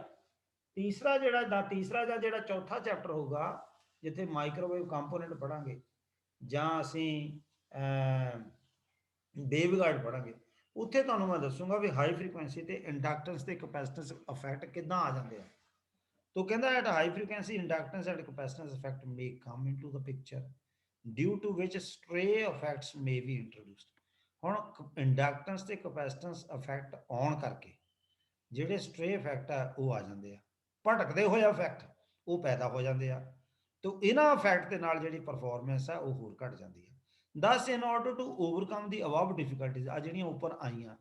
ਤੀਸਰਾ ਜਾਂ ਜਿਹੜਾ ਚੌਥਾ ਚੈਪਟਰ ਹੋਊਗਾ ਜਿੱਥੇ ਮਾਈਕ੍ਰੋਵੇਵ ਕੰਪੋਨੈਂਟ ਪੜਾਂਗੇ ਜਾਂ ਅਸੀਂ ਵੇਵਗਾਈਡ ਪੜਾਂਗੇ, ਉੱਥੇ ਤੁਹਾਨੂੰ ਮੈਂ ਦੱਸੂਗਾ ਵੀ ਹਾਈ ਫ੍ਰੀਕੁਐਂਸੀ ਤੇ ਇੰਡਕਟੈਂਸ ਤੇ ਕਪੈਸਿਟੈਂਸ ਇਫੈਕਟ ਕਿੱਦਾਂ ਆ ਜਾਂਦੇ ਆ। ਤੋ ਕਹਿੰਦਾ at high frequency inductance and capacitance effect may come into the picture due to which stray effects may be introduced। ਹੁਣ ਇੰਡਕਟੈਂਸ ਤੇ ਕਪੈਸਿਟੈਂਸ ਇਫੈਕਟ ਆਉਣ ਕਰਕੇ ਜਿਹੜੇ ਸਟ੍ਰੇ ਇਫੈਕਟ ਆ ਉਹ ਆ ਜਾਂਦੇ ਆ, ਭਟਕਦੇ ਹੋਏ ਇਫੈਕਟ ਉਹ ਪੈਦਾ ਹੋ ਜਾਂਦੇ ਆ। ਤੋ ਇਹਨਾਂ ਇਫੈਕਟ ਦੇ ਨਾਲ ਜਿਹੜੀ ਪਰਫਾਰਮੈਂਸ ਆ ਉਹ ਹੋਰ ਘਟ ਜਾਂਦੀ ਹੈ। ਦਸ ਇਨ order to overcome the above difficulties, ਆ ਜਿਹੜੀਆਂ ਉੱਪਰ ਆਈਆਂ,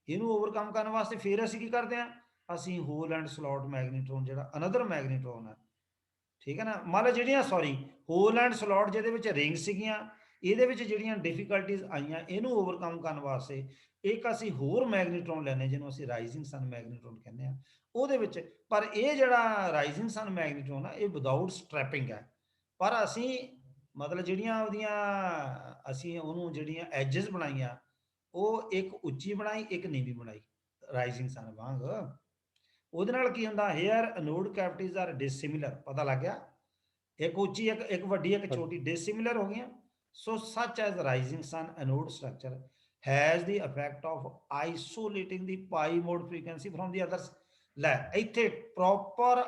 ਇਹਨੂੰ ਓਵਰਕਮ ਕਰਨ ਵਾਸਤੇ ਫਿਰ ਅਸੀਂ ਕੀ ਕਰਦੇ ਹਾਂ, ਅਸੀਂ ਹੋਲ ਐਂਡ ਸਲੋਟ ਮੈਗਨੀਟ੍ਰੋਨ ਜਿਹੜਾ ਅਨਦਰ ਮੈਗਨੀਟ੍ਰੋਨ ਹੈ, ਠੀਕ ਹੈ ਨਾ, ਮੰਨ ਲਓ ਜਿਹੜੀਆਂ ਹੋਲ ਐਂਡ ਸਲੋਟ ਜਿਹਦੇ ਵਿੱਚ ਰਿੰਗ ਸੀਗੀਆਂ, ਇਹਦੇ ਵਿੱਚ ਜਿਹੜੀਆਂ ਡਿਫਿਕਲਟੀਜ਼ ਆਈਆਂ ਇਹਨੂੰ ਓਵਰਕਮ ਕਰਨ ਵਾਸਤੇ ਇੱਕ ਅਸੀਂ ਹੋਰ ਮੈਗਨੀਟ੍ਰੋਨ ਲੈਣੇ ਜਿਹਨੂੰ ਅਸੀਂ ਰਾਈਜ਼ਿੰਗ ਸਨ ਮੈਗਨੀਟ੍ਰੋਨ ਕਹਿੰਦੇ ਆ ਉਹਦੇ ਵਿੱਚ। ਪਰ ਇਹ ਜਿਹੜਾ ਰਾਈਜ਼ਿੰਗ ਸਨ ਮੈਗਨੀਟ੍ਰੋਨ ਆ ਇਹ ਵਿਦਆਊਟ ਸਟ੍ਰੈਪਿੰਗ ਹੈ, ਪਰ ਅਸੀਂ ਮਤਲਬ ਜਿਹੜੀਆਂ ਅਸੀਂ ਉਹਨੂੰ ਜਿਹੜੀਆਂ ਐਜਸ ਬਣਾਈਆਂ ਉਹ ਇੱਕ ਉੱਚੀ ਬਣਾਈ ਇੱਕ ਨੀਵੀਂ ਬਣਾਈ ਰਾਈਜ਼ਿੰਗ ਸਨ ਵਾਂਗ। ਉਹਦੇ ਨਾਲ ਕੀ ਹੁੰਦਾ, ਹੇਅਰ ਅਨੋਡ ਕੈਵਿਟੀਜ਼ ਆਰ ਡਿਸਿਮਿਲਰ, ਪਤਾ ਲੱਗ ਗਿਆ, ਇੱਕ ਉੱਚੀ ਇੱਕ ਵੱਡੀ ਇੱਕ ਛੋਟੀ ਡਿਸਿਮਿਲਰ ਹੋ ਗਈਆਂ। So such as rising sun anode structure has the effect of isolating the pi mode frequency from the others। ਲੈ ਇੱਥੇ ਪ੍ਰੋਪਰ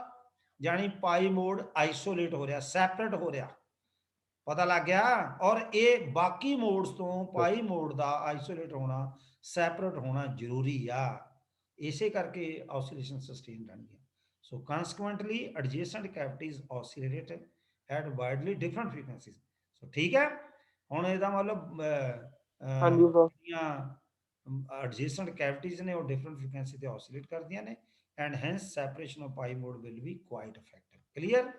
ਜਾਨੀ ਪਾਈ ਮੋਡ ਆਈਸੋਲੇਟ ਹੋ ਰਿਹਾ, ਸੈਪਰੇਟ ਹੋ ਰਿਹਾ, ਪਤਾ ਲੱਗ ਗਿਆ। ਔਰ ਇਹ ਬਾਕੀ ਮੋਡਸ ਤੋਂ ਪਾਈ ਮੋਡ ਦਾ ਆਈਸੋਲੇਟ ਹੋਣਾ, ਸੈਪਰੇਟ ਹੋਣਾ ਜ਼ਰੂਰੀ ਆ, ਇਸੇ ਕਰਕੇ ਆਸਿਲੇਸ਼ਨ ਸਸਟੇਨ ਰਹਿਣਗੀਆਂ। ਸੋ ਕਨਸੀਕੁਐਂਟਲੀ adjacent cavities ਆਸਿਲੇਟ at widely different frequencies. ਸੋ ਠੀਕ ਹੈ, ਹੁਣ ਇਹਦਾ ਮਤਲਬ ਹਾਂਜੀ ਸਰ। ਐਡਜੈਸੈਂਟ ਕੈਵਿਟੀਜ਼ ਨੇ ਉਹ ਡਿਫਰੈਂਟ ਫ੍ਰੀਕੁਐਂਸੀ ਤੇ ਆਸਿਲੇਟ ਕਰਦੀਆਂ ਨੇ and hence separation of pi mode will be quite effective. Clear?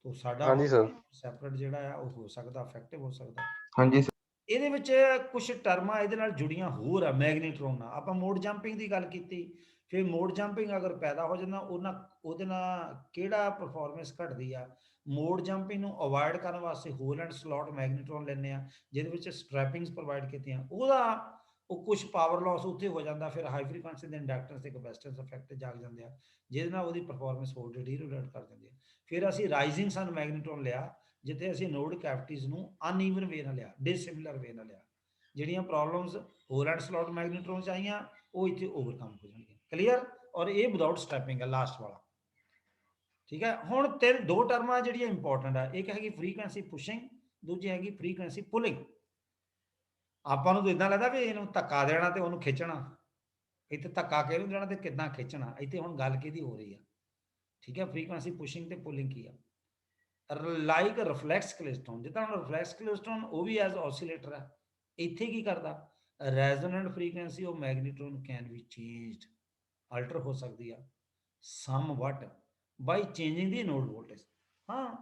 ਤੋ ਸਾਡਾ ਹਾਂਜੀ ਸਰ। ਸੈਪਰੇਟ ਜਿਹੜਾ ਆ ਉਹ ਹੋ ਸਕਦਾ, ਇਫੈਕਟਿਵ ਹੋ ਸਕਦਾ। ਹਾਂਜੀ ਸਰ। ਇਹਦੇ ਵਿੱਚ ਕੁਝ ਟਰਮਾਂ ਇਹਦੇ ਨਾਲ ਜੁੜੀਆਂ ਹੋਰ ਆ ਮੈਗਨੀਟ੍ਰੋਨ ਨਾਲ। ਆਪਾਂ ਮੋਡ ਜੰਪਿੰਗ ਦੀ ਗੱਲ ਕੀਤੀ, ਫਿਰ ਮੋਡ ਜੰਪਿੰਗ ਅਗਰ ਪੈਦਾ ਹੋ ਜਾਂਦਾ ਉਹਦੇ ਨਾਲ ਕਿਹੜਾ ਪਰਫਾਰਮੈਂਸ ਘਟਦੀ ਆ। ਮੋਡ ਜੰਪਿੰਗ ਨੂੰ ਅਵੋਇਡ ਕਰਨ ਵਾਸਤੇ ਹੋਲ ਐਂਡ ਸਲੋਟ ਮੈਗਨੀਟ੍ਰੋਨ ਲੈਂਦੇ ਆ ਜਿਹਦੇ ਵਿੱਚ ਸਟ੍ਰੈਪਿੰਗਸ ਪ੍ਰੋਵਾਈਡ ਕੀਤੀਆਂ, ਉਹ ਕੁਝ ਪਾਵਰ ਲਾਸ ਉੱਥੇ ਹੋ ਜਾਂਦਾ, ਫਿਰ ਹਾਈ ਫ੍ਰੀਕੁਐਂਸੀ ਦੇ ਇੰਡਕਟੈਂਸ ਤੇ ਕਪੈਸਿਟੈਂਸ ਇਫੈਕਟ ਜਾਗ ਜਾਂਦੇ ਆ ਜਿਹਦੇ ਨਾਲ ਉਹਦੀ ਪਰਫਾਰਮੈਂਸ ਹੋਰ ਡਿਟੀਰੀਓਰੇਟ ਕਰ ਜਾਂਦੀ ਹੈ। ਫਿਰ ਅਸੀਂ ਰਾਈਜ਼ਿੰਗ ਸਨ ਮੈਗਨੀਟ੍ਰੋਨ ਲਿਆ ਜਿੱਥੇ ਅਸੀਂ ਨੋਡ ਕੈਵਿਟੀਜ਼ ਨੂੰ ਅਨਈਵਨ ਵੇ ਨਾਲ ਲਿਆ, ਡਿਸਿਮਿਲਰ ਵੇ ਨਾਲ ਲਿਆ। ਜਿਹੜੀਆਂ ਪ੍ਰੋਬਲਮਸ ਹੋਲ ਐਂਡ ਸਲੋਟ ਮੈਗਨੀਟ੍ਰੋਨ ਚ ਆਈਆਂ ਉਹ ਇੱਥੇ ਓਵਰਕਮ ਹੋ ਜਾਣਗੀਆਂ। ਕਲੀਅਰ? ਔਰ ਇਹ ਵਿਦਆਊਟ ਸਟੈਪਿੰਗ ਹੈ ਲਾਸਟ ਵਾਲਾ। ਠੀਕ ਹੈ, ਹੁਣ ਦੋ ਟਰਮਾਂ ਜਿਹੜੀਆਂ ਇੰਪੋਰਟੈਂਟ ਆ, ਇੱਕ ਹੈਗੀ ਫ੍ਰੀਕੁਐਂਸੀ ਪੁਸ਼ਿੰਗ, ਦੂਜੀ ਹੈਗੀ ਫ੍ਰੀਕੁਐਂਸੀ ਪੁਲਿੰਗ। ਆਪਾਂ ਨੂੰ ਤਾਂ ਇਦਾਂ ਲੱਗਦਾ ਵੀ ਇਹਨੂੰ ਧੱਕਾ ਦੇਣਾ ਤੇ ਉਹਨੂੰ ਖਿੱਚਣਾ, ਇੱਥੇ ਧੱਕਾ ਕਿਹਨੂੰ ਦੇਣਾ ਤੇ ਕਿੱਦਾਂ ਖਿੱਚਣਾ, ਇੱਥੇ ਹੁਣ ਗੱਲ ਕਿਹਦੀ ਹੋ ਰਹੀ ਆ। ਠੀਕ ਹੈ, ਫ੍ਰੀਕੁਐਂਸੀ ਪੁਸ਼ਿੰਗ ਤੇ ਪੁਲਿੰਗ ਕੀ ਆ। ਲਾਈਕ ਰਿਫਲੈਕਸ ਕਲੇਸਟ੍ਰੋਨ, ਜਿੱਦਾਂ ਹੁਣ ਰਿਫਲੈਕਸ ਕਲੇਸਟ੍ਰੋਨ ਉਹ ਵੀ ਐਜ਼ ਆਸਿਲੇਟਰ ਹੈ, ਇੱਥੇ ਕੀ ਕਰਦਾ, resonant frequency of magnetron can be changed, alter ਹੋ ਸਕਦੀ ਆ somewhat by changing the anode voltage. ਹਾਂ,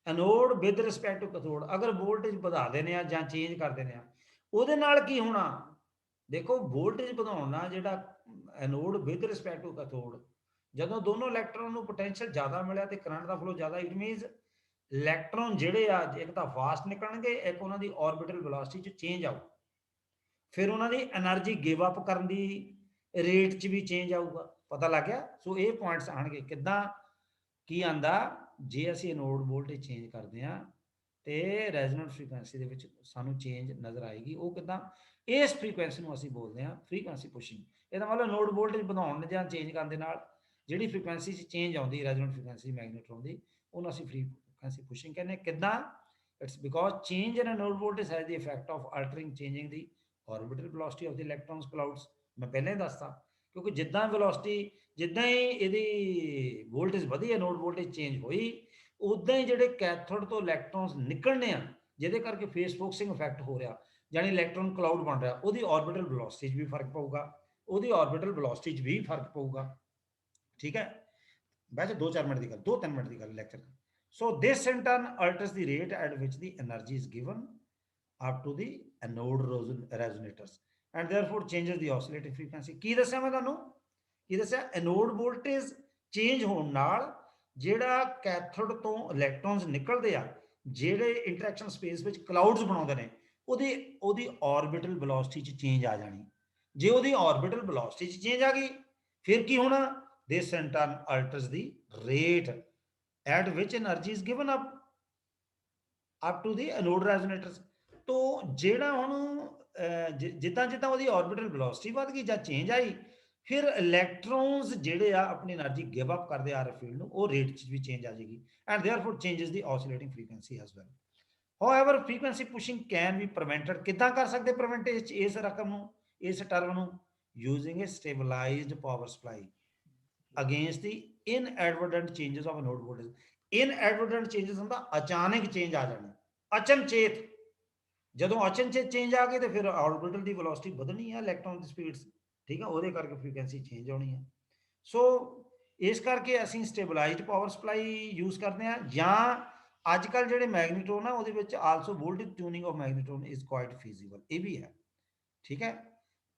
anode with respect to cathode ਅਗਰ ਵੋਲਟੇਜ ਵਧਾ ਦੇਣੇ ਆ ਜਾਂ ਚੇਂਜ ਕਰ ਦੇਣੇ ਆ, ਉਹਦੇ ਨਾਲ ਕੀ ਹੋਣਾ, ਦੇਖੋ ਵੋਲਟੇਜ ਵਧਾਉਣ ਨਾਲ ਜਿਹੜਾ ਐਨੋਡ ਵਿਦ ਰਿਸਪੈਕਟ ਟੂ ਕੈਥੋਡ, ਜਦੋਂ ਦੋਨੋਂ ਇਲੈਕਟ੍ਰੋਨ ਨੂੰ ਪੋਟੈਂਸ਼ੀਅਲ ਜ਼ਿਆਦਾ ਮਿਲਿਆ ਤੇ ਕਰੰਟ ਦਾ ਫਲੋ ਜ਼ਿਆਦਾ, ਇਟ ਮੀਨਸ ਇਲੈਕਟ੍ਰੋਨ ਜਿਹੜੇ ਆ ਇੱਕ ਤਾਂ ਫਾਸਟ ਨਿਕਲਣਗੇ, ਇੱਕ ਉਹਨਾਂ ਦੀ ਆਰਬਿਟਲ ਵੈਲੋਸਿਟੀ ਚ ਚੇਂਜ ਆਊ, ਫਿਰ ਉਹਨਾਂ ਦੀ એનર્ਜੀ ਗਿਵ ਅਪ ਕਰਨ ਦੀ ਰੇਟ ਚ ਵੀ ਚੇਂਜ ਆਊਗਾ। ਪਤਾ ਲੱਗ ਗਿਆ? ਸੋ ਇਹ ਪੁਆਇੰਟਸ ਆਣਗੇ। ਕਿੱਦਾਂ ਕੀ ਆਂਦਾ, ਜੇ ਅਸੀਂ ਐਨੋਡ ਵੋਲਟੇਜ ਚੇਂਜ ਕਰਦੇ ਆ ਤੇ ਰੈਜ਼ੋਨੈਂਟ ਫ੍ਰੀਕੁਐਂਸੀ ਦੇ ਵਿੱਚ ਸਾਨੂੰ ਚੇਂਜ ਨਜ਼ਰ ਆਏਗੀ। ਉਹ ਕਿੱਦਾਂ, ਇਸ ਫ੍ਰੀਕੁਐਂਸੀ ਨੂੰ ਅਸੀਂ ਬੋਲਦੇ ਆ ਫ੍ਰੀਕੁਐਂਸੀ ਪੁਸ਼ਿੰਗ। ਇਹਦਾ ਮਤਲਬ ਐਨੋਡ ਵੋਲਟੇਜ ਵਧਾਉਣ ਜਾਂ ਚੇਂਜ ਕਰਨ ਦੇ ਨਾਲ ਜਿਹੜੀ ਫ੍ਰੀਕੁਐਂਸੀ 'ਚ ਚੇਂਜ ਆਉਂਦੀ ਰੈਜ਼ੋਨੈਂਟ ਫ੍ਰੀਕੁਐਂਸੀ ਮੈਗਨੀਟ੍ਰੋਨ ਦੀ, ਉਹਨੂੰ ਅਸੀਂ ਫ੍ਰੀਕੁਐਂਸੀ ਪੁਸ਼ਿੰਗ ਕਹਿੰਦੇ। ਕਿੱਦਾਂ, it's because change in anode voltage has the effect of altering changing the orbital velocity of the electrons clouds. ਮੈਂ ਪਹਿਲਾਂ ਹੀ ਦੱਸਤਾ, ਕਿਉਂਕਿ ਜਿੱਦਾਂ ਵੈਲੋਸਿਟੀ, ਜਿੱਦਾਂ ਹੀ ਇਹਦੀ ਵੋਲਟੇਜ ਵਧੀ, ਐਨੋਡ ਵੋਲਟੇਜ ਚੇਂਜ ਹੋਈ, ਉਦਾਂ ਹੀ ਜਿਹੜੇ ਕੈਥੋਡ ਤੋਂ ਇਲੈਕਟ੍ਰੋਨਸ ਨਿਕਲਣੇ ਆ ਜਿਹਦੇ ਕਰਕੇ ਫੇਸ ਫੋਕਸਿੰਗ ਇਫੈਕਟ ਹੋ ਰਿਹਾ, ਯਾਨੀ ਇਲੈਕਟ੍ਰੋਨ ਕਲਾਉਡ ਬਣ ਰਿਹਾ, ਉਹਦੀ ਆਰਬਿਟਲ ਵੈਲੋਸਿਟੀ 'ਚ ਵੀ ਫਰਕ ਪਊਗਾ, ਉਹਦੀ ਆਰਬਿਟਲ ਵੈਲੋਸਿਟੀ 'ਚ ਵੀ ਫਰਕ ਪਊਗਾ। ਠੀਕ ਹੈ, ਵੈਸੇ 2-4 ਮਿੰਟ ਦੀ ਗੱਲ, 2-3 ਮਿੰਟ ਦੀ ਗੱਲ lecture. So this in turn alters the rate at which the energy is given up to the anode resonators and therefore changes the oscillating frequency. ਕੀ ਦੱਸਿਆ ਮੈਂ ਤੁਹਾਨੂੰ? ਕੀ ਦੱਸਿਆ? anode voltage change ਹੋਣ ਨਾਲ ਜਿਹੜਾ ਕੈਥੋਡ ਤੋਂ ਇਲੈਕਟ੍ਰੋਨਸ ਨਿਕਲਦੇ ਆ, ਜਿਹੜੇ ਇੰਟਰੈਕਸ਼ਨ ਸਪੇਸ ਵਿੱਚ ਕਲਾਉਡਸ ਬਣਾਉਂਦੇ ਨੇ, ਉਹਦੀ ਆਰਬਿਟਲ ਵੈਲੋਸਿਟੀ 'ਚ ਚੇਂਜ ਆ ਜਾਣੀ। ਜੇ ਉਹਦੀ ਆਰਬਿਟਲ ਵੈਲੋਸਿਟੀ 'ਚ ਚੇਂਜ ਆ ਗਈ, ਫਿਰ ਕੀ ਹੋਣਾ? this in turn alters the rate at which energy is given up to the anode resonators। तो ਜਿਹੜਾ ਹੁਣ ਜਿੱਦਾਂ ਜਿੱਦਾਂ ਉਹਦੀ ਆਰਬਿਟਲ ਵੈਲੋਸਿਟੀ ਵੱਧ ਗਈ ਜਾਂ ਚੇਂਜ ਆਈ, ਫਿਰ ਇਲੈਕਟ੍ਰੋਨਸ ਜਿਹੜੇ ਆ ਆਪਣੀ એનર્ਜੀ ਗਿਵ ਅਪ ਕਰਦੇ ਆ ਫੀਲਡ ਨੂੰ, ਉਹ ਰੇਟ 'ਚ ਵੀ ਚੇਂਜ ਆ ਜਾਏਗੀ and therefore changes the oscillating frequency as well. However frequency pushing can be prevented. ਕਿੱਦਾਂ ਕਰ ਸਕਦੇ ਪ੍ਰੀਵੈਂਟ ਇਸ ਰਕਮ ਨੂੰ, ਇਸ ਟਰਮ ਨੂੰ? Using a stabilised power supply against the inadvertent changes of node voltage. Inadvertent changes ਹੁੰਦਾ ਅਚਾਨਕ ਚੇਂਜ ਆ ਜਾਣਾ, ਅਚਨਚੇਤ। ਜਦੋਂ ਅਚਨਚੇਤ ਚੇਂਜ ਆ ਗਏ ਤੇ ਫਿਰ ਆਰਬਿਟਲ ਦੀ ਵੈਲੋਸਿਟੀ ਵਧਣੀ ਹੈ, ਇਲੈਕਟ੍ਰੋਨ ਦੀ ਸਪੀਡਸ, ਠੀਕ ਹੈ, ਉਹਦੇ ਕਰਕੇ ਫ੍ਰੀਕੁਐਂਸੀ ਚੇਂਜ ਹੋਣੀ ਹੈ। ਸੋ ਇਸ ਕਰਕੇ ਅਸੀਂ ਸਟੇਬਲਾਈਜ਼ਡ ਪਾਵਰ ਸਪਲਾਈ ਯੂਜ਼ ਕਰਦੇ ਹਾਂ, ਜਾਂ ਅੱਜ ਕੱਲ੍ਹ ਜਿਹੜੇ ਮੈਗਨੀਟ੍ਰੋਨ ਆ ਉਹਦੇ ਵਿੱਚ also voltage tuning of magnetron is quite feasible, ਇਹ ਵੀ ਹੈ, ਠੀਕ ਹੈ।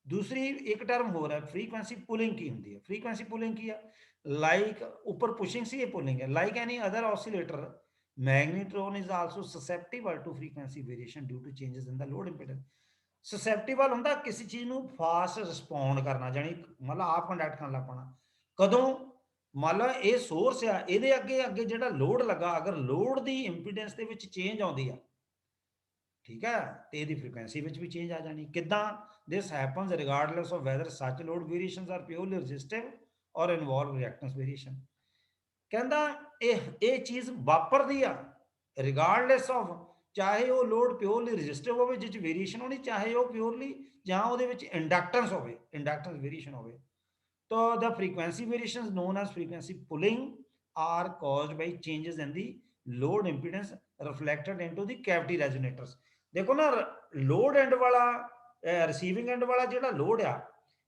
ਦੂਸਰੀ ਇੱਕ ਟਰਮ ਹੋਰ ਹੈ, ਫ੍ਰੀਕੁਐਂਸੀ ਪੁਲਿੰਗ। ਕੀ ਹੁੰਦੀ ਹੈ ਫ੍ਰੀਕੁਐਂਸੀ ਪੁਲਿੰਗ? ਕੀ ਆ? ਲਾਈਕ ਉੱਪਰ ਪੁਸ਼ਿੰਗ ਸੀ, ਇਹ ਪੁਲਿੰਗ ਹੈ। Like any other oscillator, magnetron is also susceptible to frequency variation due to changes in the load impedance। susceptible ਹੁੰਦਾ ਕਿਸੇ ਚੀਜ਼ ਨੂੰ ਫਾਸਟ ਰਿਸਪੌਂਡ ਕਰਨਾ, ਜਾਨੀ ਮਤਲਬ ਆਪ ਕੰਡਕਟ ਕਰਨ ਲੱਗ ਪੈਣਾ। ਕਦੋਂ? ਮੰਨ ਲਓ ਇਹ ਸੋਰਸ ਆ, ਇਹਦੇ ਅੱਗੇ ਅੱਗੇ ਜਿਹੜਾ ਲੋਡ ਲੱਗਾ, ਅਗਰ ਲੋਡ ਦੀ ਇੰਪੀਡੈਂਸ ਦੇ ਵਿੱਚ ਚੇਂਜ ਆਉਂਦੀ ਆ, ਠੀਕ ਹੈ, ਤੇ ਇਹਦੀ ਫ੍ਰੀਕੁਐਂਸੀ ਵਿੱਚ ਵੀ ਚੇਂਜ ਆ ਜਾਣੀ। ਕਿੱਦਾਂ? this happens regardless of whether such load variations are purely resistive or involve reactance variation। ਕਹਿੰਦਾ ਇਹ ਚੀਜ਼ ਵਾਪਰਦੀ ਆ ਰਿਗਾਰਡਲੈਸ ਆਫ, ਚਾਹੇ ਉਹ ਲੋਡ ਪਿਓਰਲੀ ਰੈਜ਼ਿਸਟਿਵ ਹੋਵੇ ਜਿਸ 'ਚ ਵੇਰੀਏਸ਼ਨ ਹੋਣੀ, ਚਾਹੇ ਉਹ ਪਿਓਰਲੀ ਜਾਂ ਉਹਦੇ ਵਿੱਚ ਇੰਡਕਟੈਂਸ ਹੋਵੇ, ਇੰਡਕਟੈਂਸ ਵੇਰੀਏਸ਼ਨ ਹੋਵੇ। ਤਾਂ the frequency variations known as frequency pulling are caused by changes in the load impedance reflected into the cavity resonators. ਦੇਖੋ ਨਾ, ਲੋਡ ਐਂਡ ਵਾਲਾ, ਰਿਸੀਵਿੰਗ ਐਂਡ ਵਾਲਾ ਜਿਹੜਾ ਲੋਡ ਆ,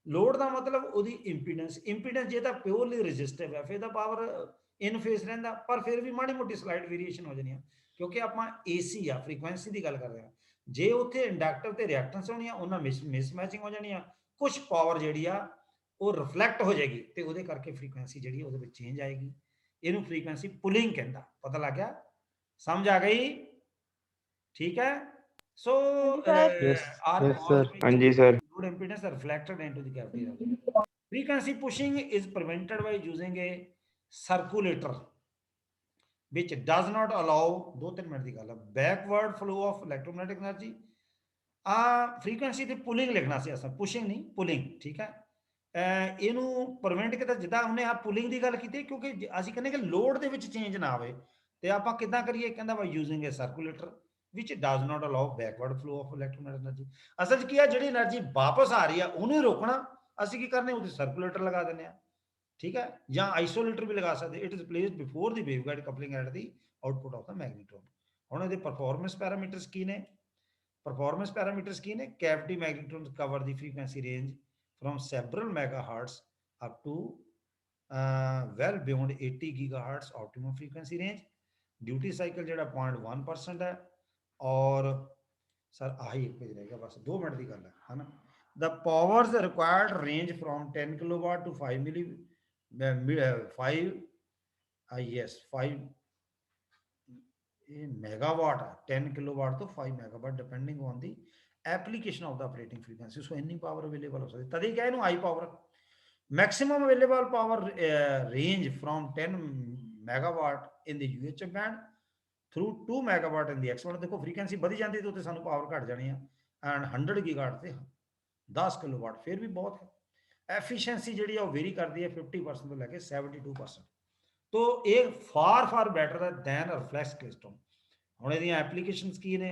ਲੋਡ ਦਾ ਮਤਲਬ ਉਹਦੀ ਇੰਪੀਡੈਂਸ। ਇੰਪੀਡੈਂਸ ਜੇ ਤਾਂ ਪਿਓਰਲੀ ਰੈਜ਼ਿਸਟਿਵ ਹੈ, ਫਿਰ ਤਾਂ ਪਾਵਰ ਇਨ ਫੇਸ ਰਹਿੰਦਾ, ਪਰ ਫਿਰ ਵੀ ਮਾੜੀ ਮੋਟੀ ਸਲਾਈਡ ਵੇਰੀਏਸ਼ਨ ਹੋ ਜਾਣੀ ਆ, ਕਿਉਂਕਿ ਆਪਾਂ ਏਸੀ ਆ, ਫ੍ਰੀਕੁਐਂਸੀ ਦੀ ਗੱਲ ਕਰ ਰਹੇ ਹਾਂ। ਜੇ ਉੱਥੇ ਇੰਡਕਟਰ ਤੇ ਰਿਐਕਟੈਂਸ ਹੋਣੀ ਆ, ਉਹਨਾਂ ਮਿਸਮੈਚਿੰਗ ਹੋ ਜਾਣੀ ਆ, ਕੁਝ ਪਾਵਰ ਜਿਹੜੀ ਆ ਉਹ ਰਿਫਲੈਕਟ ਹੋ ਜਾਏਗੀ, ਤੇ ਉਹਦੇ ਕਰਕੇ ਫ੍ਰੀਕੁਐਂਸੀ ਜਿਹੜੀ ਉਹਦੇ ਵਿੱਚ ਚੇਂਜ ਆਏਗੀ। ਇਹਨੂੰ ਫ੍ਰੀਕੁਐਂਸੀ ਪੁਲਿੰਗ ਕਹਿੰਦਾ। ਪਤਾ ਲੱਗ ਗਿਆ? ਸਮਝ ਆ ਗਈ? ਠੀਕ ਹੈ। ਸੋ Yes, ਆਰ yes, sir. ਹਾਂਜੀ sir. load impedance are reflected into the cavity resonance। Frequency pushing is prevented by using a circulator which does not allow 2-3 minute ਦੀ ਗੱਲ ਹੈ backward flow of electromagnetic energy। Frequency ਤੇ ਪੁਲਿੰਗ ਲਿਖਣਾ ਸੀ ਅਸਾਂ, ਪੁਸ਼ਿੰਗ ਨਹੀਂ, ਪੁਲਿੰਗ, ਠੀਕ ਹੈ। ਇਹਨੂੰ ਪ੍ਰੀਵੈਂਟ ਕੀਤਾ, ਜਿੱਦਾਂ ਉਹਨੇ ਆ ਪੁਲਿੰਗ ਦੀ ਗੱਲ ਕੀਤੀ, ਕਿਉਂਕਿ ਅਸੀਂ ਕਹਿੰਦੇ ਕਿ ਲੋਡ ਦੇ ਵਿੱਚ ਚੇਂਜ ਨਾ ਆਵੇ, ਤੇ ਆਪਾਂ ਕਿੱਦਾਂ ਕਰੀਏ? ਕਹਿੰਦਾ by using a circulator which does not allow backward flow of electromagnetic energy। ਅਸਲ 'ਚ ਕੀ ਆ, ਜਿਹੜੀ એનર્ਜੀ ਵਾਪਸ ਆ ਰਹੀ ਆ ਉਹਨੂੰ ਹੀ ਰੋਕਣਾ। ਅਸੀਂ ਕੀ ਕਰਨੇ? ਉਹਦੇ ਸਰਕੂਲੇਟਰ ਲਗਾ ਦਿੰਦੇ ਆ, ਠੀਕ ਹੈ, ਜਾਂ ਆਈਸੋਲੇਟਰ ਵੀ ਲਗਾ ਸਕਦੇ। It is placed before the waveguide coupling at the output of ਦਾ ਮੈਗਨੀਟ੍ਰੋਨ। ਹੁਣ ਇਹਦੇ ਪਰਫਾਰਮੈਂਸ ਪੈਰਾਮੀਟਰਸ ਕੀ ਨੇ? ਪਰਫਾਰਮੈਂਸ ਪੈਰਾਮੀਟਰਸ ਕੀ ਨੇ? Cavity ਮੈਗਨੀਟ੍ਰੋਨ cover the frequency range from several megahertz up to well beyond 80 gigahertz optimum frequency range। Duty cycle ਜਿਹੜਾ 0.1% ਹੈ, ਔਰ sir ਆਹੀ ਇੱਕ ਪੇਜ ਰਹੇਗਾ, ਬਸ 2 ਮਿੰਟ ਦੀ ਗੱਲ ਹੈ, ਹੈ ਨਾ। the powers required range from 10 kilowatt to 5 milli 5 yes 5 megawatt, 10 kilowatt to 5 megawatt depending on the application of the operating frequency। so ਇੰਨੀ ਪਾਵਰ ਅਵੇਲੇਬਲ ਹੋ ਸਕਦੀ, ਤਦੇ ਕਿਹਾ ਇਹਨੂੰ high power. maximum available power range from 10 megawatt in the UHF band through 2 megawatt in the X band। ਦੇਖੋ frequency ਵਧੀ ਜਾਂਦੀ ਤੇ ਉੱਤੇ ਸਾਨੂੰ ਪਾਵਰ ਘਟ ਜਾਣੀ ਆ, ਐਂਡ 100 ਗੀਗਾਹਰਟ ਤੇ 10 ਕਿਲੋਵਾਟ ਫਿਰ ਵੀ ਬਹੁਤ ਹੈ। ਐਫੀਸ਼ੀਐਂਸੀ ਜਿਹੜੀ ਆ ਉਹ ਵੇਰੀ ਕਰਦੀ ਹੈ 50% ਤੋਂ ਲੈ ਕੇ 72%। ਤੋ ਇਹ ਫਾਰ ਬੈਟਰ ਹੈ ਦੈਨ ਰਿਫਲੈਕਸ ਕਲੈਸਟਰੋਨ। ਹੁਣ ਇਹਦੀਆਂ ਐਪਲੀਕੇਸ਼ਨਸ ਕੀ ਨੇ?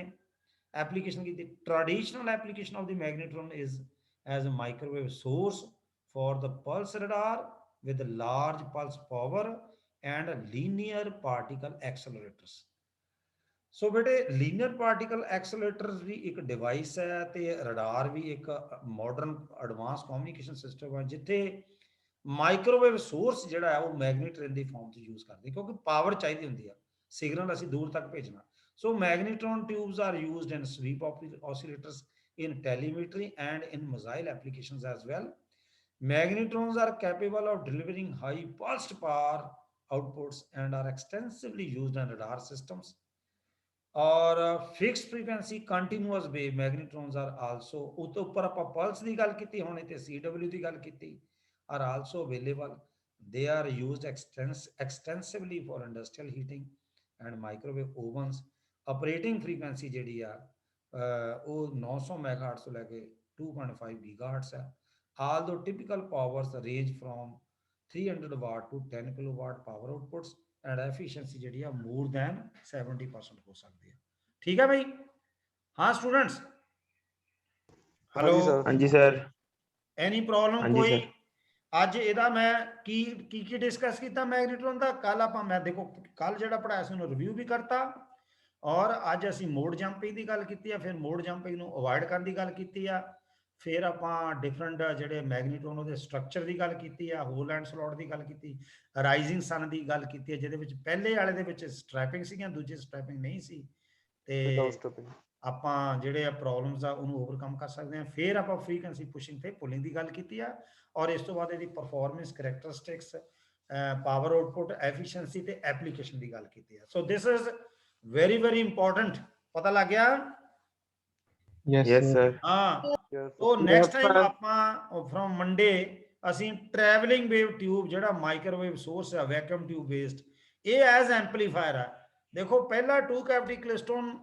ਐਪਲੀਕੇਸ਼ਨ ਕੀ? Traditional application of the magnetron is as a microwave source for the pulse radar with large pulse power and linear particle accelerators। so ਬੇਟੇ linear particle accelerators ਵੀ ਇੱਕ device ਹੈ, ਤੇ radar ਵੀ ਇੱਕ ਮਾਡਰਨ ਐਡਵਾਂਸ ਕਮਿਊਨੀਕੇਸ਼ਨ ਸਿਸਟਮ ਹੈ, ਜਿੱਥੇ microwave source ਜਿਹੜਾ ਹੈ ਉਹ ਮੈਗਨੇਟ੍ਰੋਨ ਦੀ ਫਾਰਮ 'ਚ ਯੂਜ਼ ਕਰਦੇ, ਕਿਉਂਕਿ ਪਾਵਰ ਚਾਹੀਦੀ ਹੁੰਦੀ ਆ। ਸਿਗਨਲ ਅਸੀਂ ਦੂਰ ਤੱਕ ਭੇਜਣਾ। So magnetron tubes are used in sweep oscillators in telemetry and in missile applications as well. Magnetrons are capable of delivering high pulsed power outputs and are extensively used in radar systems. और fixed frequency continuous wave magnetrons are also, ਉਹ ਤੋਂ ਉੱਪਰ ਆਪਾਂ plus ਦੀ ਗੱਲ ਕੀਤੀ, ਹੁਣ ਇੱਥੇ CW ਦੀ ਗੱਲ ਕੀਤੀ, are also available. They are used extensively for industrial heating and microwave ovens. Operating frequency ਜਿਹੜੀ ਆ ਉਹ 900 ਮੈਗਾਹਰਟਜ਼ ਤੋਂ ਲੈ ਕੇ 2.5 ਗੀਗਾਹਰਟਜ਼ ਹੈ। Although typical powers range from 300 watt to 10 kilowatt power outputs and efficiency ਜਿਹੜੀ ਆ ਮੋਰ ਦੈਨ 70% ਹੋ ਸਕਦੀ ਹੈ। ਠੀਕ ਹੈ ਬਈ? ਹਾਂ ਸਟੂਡੈਂਟਸ, ਹਾਂਜੀ ਹੈਲੋ, ਸਰ। ਹਾਂਜੀ ਸਰ। ਐਨੀ ਪ੍ਰੋਬਲਮ ਹਾਂਜੀ ਕੋਈ? ਸਰ। ਅੱਜ ਇਹਦਾ ਮੈਂ ਕੀ ਡਿਸਕਸ ਕੀਤਾ ਮੈਗਨੀਟ੍ਰੋਨ ਦਾ। ਕੱਲ ਆਪਾਂ, ਮੈਂ ਦੇਖੋ ਕੱਲ ਜਿਹੜਾ ਪੜਾਇਆ ਸੀ ਉਹਨੂੰ ਰਿਵਿਊ ਵੀ ਕਰਤਾ, ਔਰ ਅੱਜ ਅਸੀਂ ਮੋਡ ਜੰਪਿੰਗ ਦੀ ਗੱਲ ਕੀਤੀ ਆ, ਫਿਰ ਮੋਡ ਜੰਪਿੰਗ ਨੂੰ ਅਵੋਇਡ ਕਰਨ ਦੀ ਗੱਲ ਕੀਤੀ ਆ, ਫਿਰ ਆਪਾਂ ਡਿਫਰੈਂਟ ਜਿਹੜੇ ਮੈਗਨੀਟ੍ਰੋਨ ਉਹਦੇ ਸਟਰਕਚਰ ਦੀ ਗੱਲ ਕੀਤੀ ਆ, ਹੋਲ ਐਂਡ ਸਲੋਟ ਦੀ ਗੱਲ ਕੀਤੀ, ਰਾਈਜ਼ਿੰਗ ਸਨ ਦੀ ਗੱਲ ਕੀਤੀ ਹੈ, ਜਿਹਦੇ ਵਿੱਚ ਪਹਿਲੇ ਵਾਲੇ ਦੇ ਵਿੱਚ ਸਟ੍ਰੈਪਿੰਗ ਸੀਗੀਆਂ, ਦੂਜੇ ਸਟ੍ਰੈਪਿੰਗ ਨਹੀਂ ਸੀ, ਵਿਦਆਊਟ ਤੇ ਸਟਾਪਿੰਗ। ਆਪਾਂ ਜਿਹੜੇ ਆ ਪ੍ਰੋਬਲਮਸ ਆ ਉਹਨੂੰ ਓਵਰਕਮ ਕਰ ਸਕਦੇ ਹਾਂ। ਫਿਰ ਆਪਾਂ ਫ੍ਰੀਕੁਐਂਸੀ ਪੁਸ਼ਿੰਗ ਤੇ ਪੁਲਿੰਗ ਦੀ ਗੱਲ ਕੀਤੀ ਆ, ਔਰ ਇਸ ਤੋਂ ਬਾਅਦ ਇਹਦੀ performance characteristics, power output, efficiency ਤੇ ਐਪਲੀਕੇਸ਼ਨ ਦੀ ਗੱਲ ਕੀਤੀ ਆ। So this is very very important. ਪਤਾ ਲੱਗ ਗਿਆ? Yes sir. ਹਾਂ। ਯੈਸ तो नेक्स्ट टाइम ਆਪਾਂ फ्रॉम मंडे ਅਸੀਂ ट्रैवलिंग वेव ट्यूब ਜਿਹੜਾ ਮਾਈਕ੍ਰੋਵੇਵ ਸੋਰਸ ਹੈ ਵੈਕਿਊਮ ट्यूब बेस्ड, ਇਹ ਐਜ਼ ਐਂਪਲੀਫਾਇਰ ਹੈ। ਦੇਖੋ ਪਹਿਲਾ 2 ਕੈਵਿਟੀ ਕਲਿਸਟ੍ਰੋਨ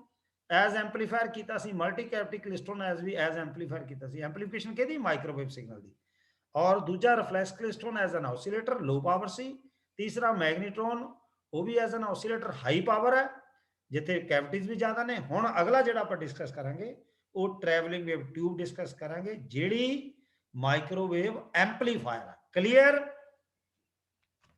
ਐਜ਼ ਐਂਪਲੀਫਾਇਰ ਕੀਤਾ ਸੀ, ਮਲਟੀ ਕੈਵਿਟੀ ਕਲਿਸਟ੍ਰੋਨ ਐਜ਼ ਵੀ ਐਜ਼ ਐਂਪਲੀਫਾਇਰ ਕੀਤਾ ਸੀ। ਐਂਪਲੀਫਿਕੇਸ਼ਨ ਕਿਹਦੀ? ਮਾਈਕ੍ਰੋਵੇਵ ਸਿਗਨਲ ਦੀ। ਔਰ ਦੂਜਾ reflex klystron as an oscillator, low power ਸੀ। ਤੀਸਰਾ ਮੈਗਨੀਟ੍ਰੋਨ, ਉਹ ਵੀ as an oscillator high power ਹੈ, ਜਿੱਥੇ ਕੈਵਿਟੀਜ਼ ਵੀ ਜ਼ਿਆਦਾ ਨੇ। ਹੁਣ ਅਗਲਾ ਜਿਹੜਾ ਆਪਾਂ ਡਿਸਕਸ ਕਰਾਂਗੇ ਉਹ ट्रैवलिंग वेव ट्यूब डिस्कस करांगे, ਜਿਹੜੀ ਮਾਈਕ੍ਰੋਵੇਵ ਐਂਪਲੀਫਾਇਰ ਹੈ। ਕਲੀਅਰ?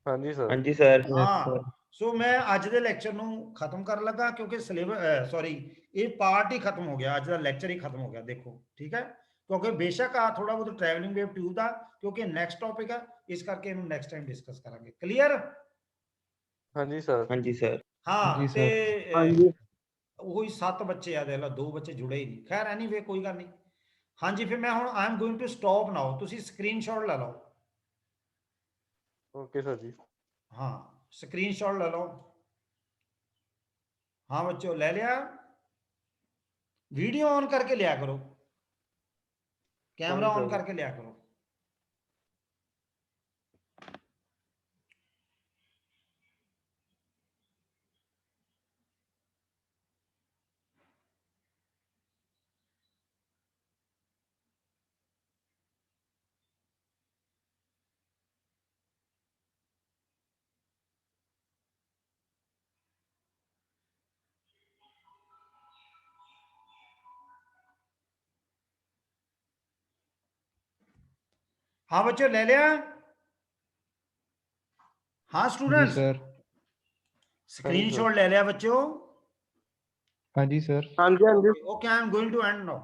ਹਾਂਜੀ ਸਰ। ਹਾਂਜੀ ਸਰ। ਹਾਂ। ਸੋ ਮੈਂ ਅੱਜ ਦੇ ਲੈਕਚਰ ਨੂੰ ਖਤਮ ਕਰਨ ਲੱਗਾ, ਕਿਉਂਕਿ ਸਿਲੇਬਸ ਸੌਰੀ ਇਹ ਪਾਰਟ ਹੀ ਖਤਮ ਹੋ ਗਿਆ, ਅੱਜ ਦਾ ਲੈਕਚਰ ਹੀ ਖਤਮ ਹੋ ਗਿਆ। ਦੇਖੋ ਠੀਕ ਹੈ, ਕਿਉਂਕਿ ਬੇਸ਼ੱਕ ਆ ਥੋੜਾ ਬਹੁਤ ट्रैवलिंग वेव ट्यूब ਦਾ, ਕਿਉਂਕਿ ਨੈਕਸਟ ਟੌਪਿਕ ਆ, ਇਸ ਕਰਕੇ ਇਹਨੂੰ ਨੈਕਸਟ ਟਾਈਮ ਡਿਸਕਸ ਕਰਾਂਗੇ। ਕਲੀਅਰ? ਹਾਂਜੀ ਸਰ। ਹਾਂਜੀ ਸਰ। ਹਾਂ। ਤੇ ਹਾਂਜੀ ਉਹੀ 7 ਬੱਚੇ ਆ, ਦੇਖ ਲਾ 2 ਬੱਚੇ ਜੁੜੇ ਹੀ ਨਹੀਂ। ਖੈਰ ਐਨੀਵੇ ਕੋਈ ਗੱਲ ਨਹੀਂ। ਹਾਂਜੀ, ਫਿਰ ਮੈਂ ਹੁਣ I am going to stop now. ਤੁਸੀਂ ਸਕਰੀਨਸ਼ਾਟ ਲੈ ਲਓ। ਓਕੇ ਸਰ ਜੀ। ਹਾਂ, ਸਕਰੀਨਸ਼ਾਟ ਲੈ ਲਓ। ਹਾਂ ਬੱਚੋ, ਲੈ ਲਿਆ? ਵੀਡੀਓ ऑन करके लिया करो, कैमरा हाँ जी ऑन सर। करके लिया करो। हाँ बच्चों, ले लिया? हाँ स्टूडेंट्स, सर। स्क्रीनशॉट ले लिया बच्चों? हाँ जी सर। ਹਾਂਜੀ ਹਾਂਜੀ okay, I am going to end now.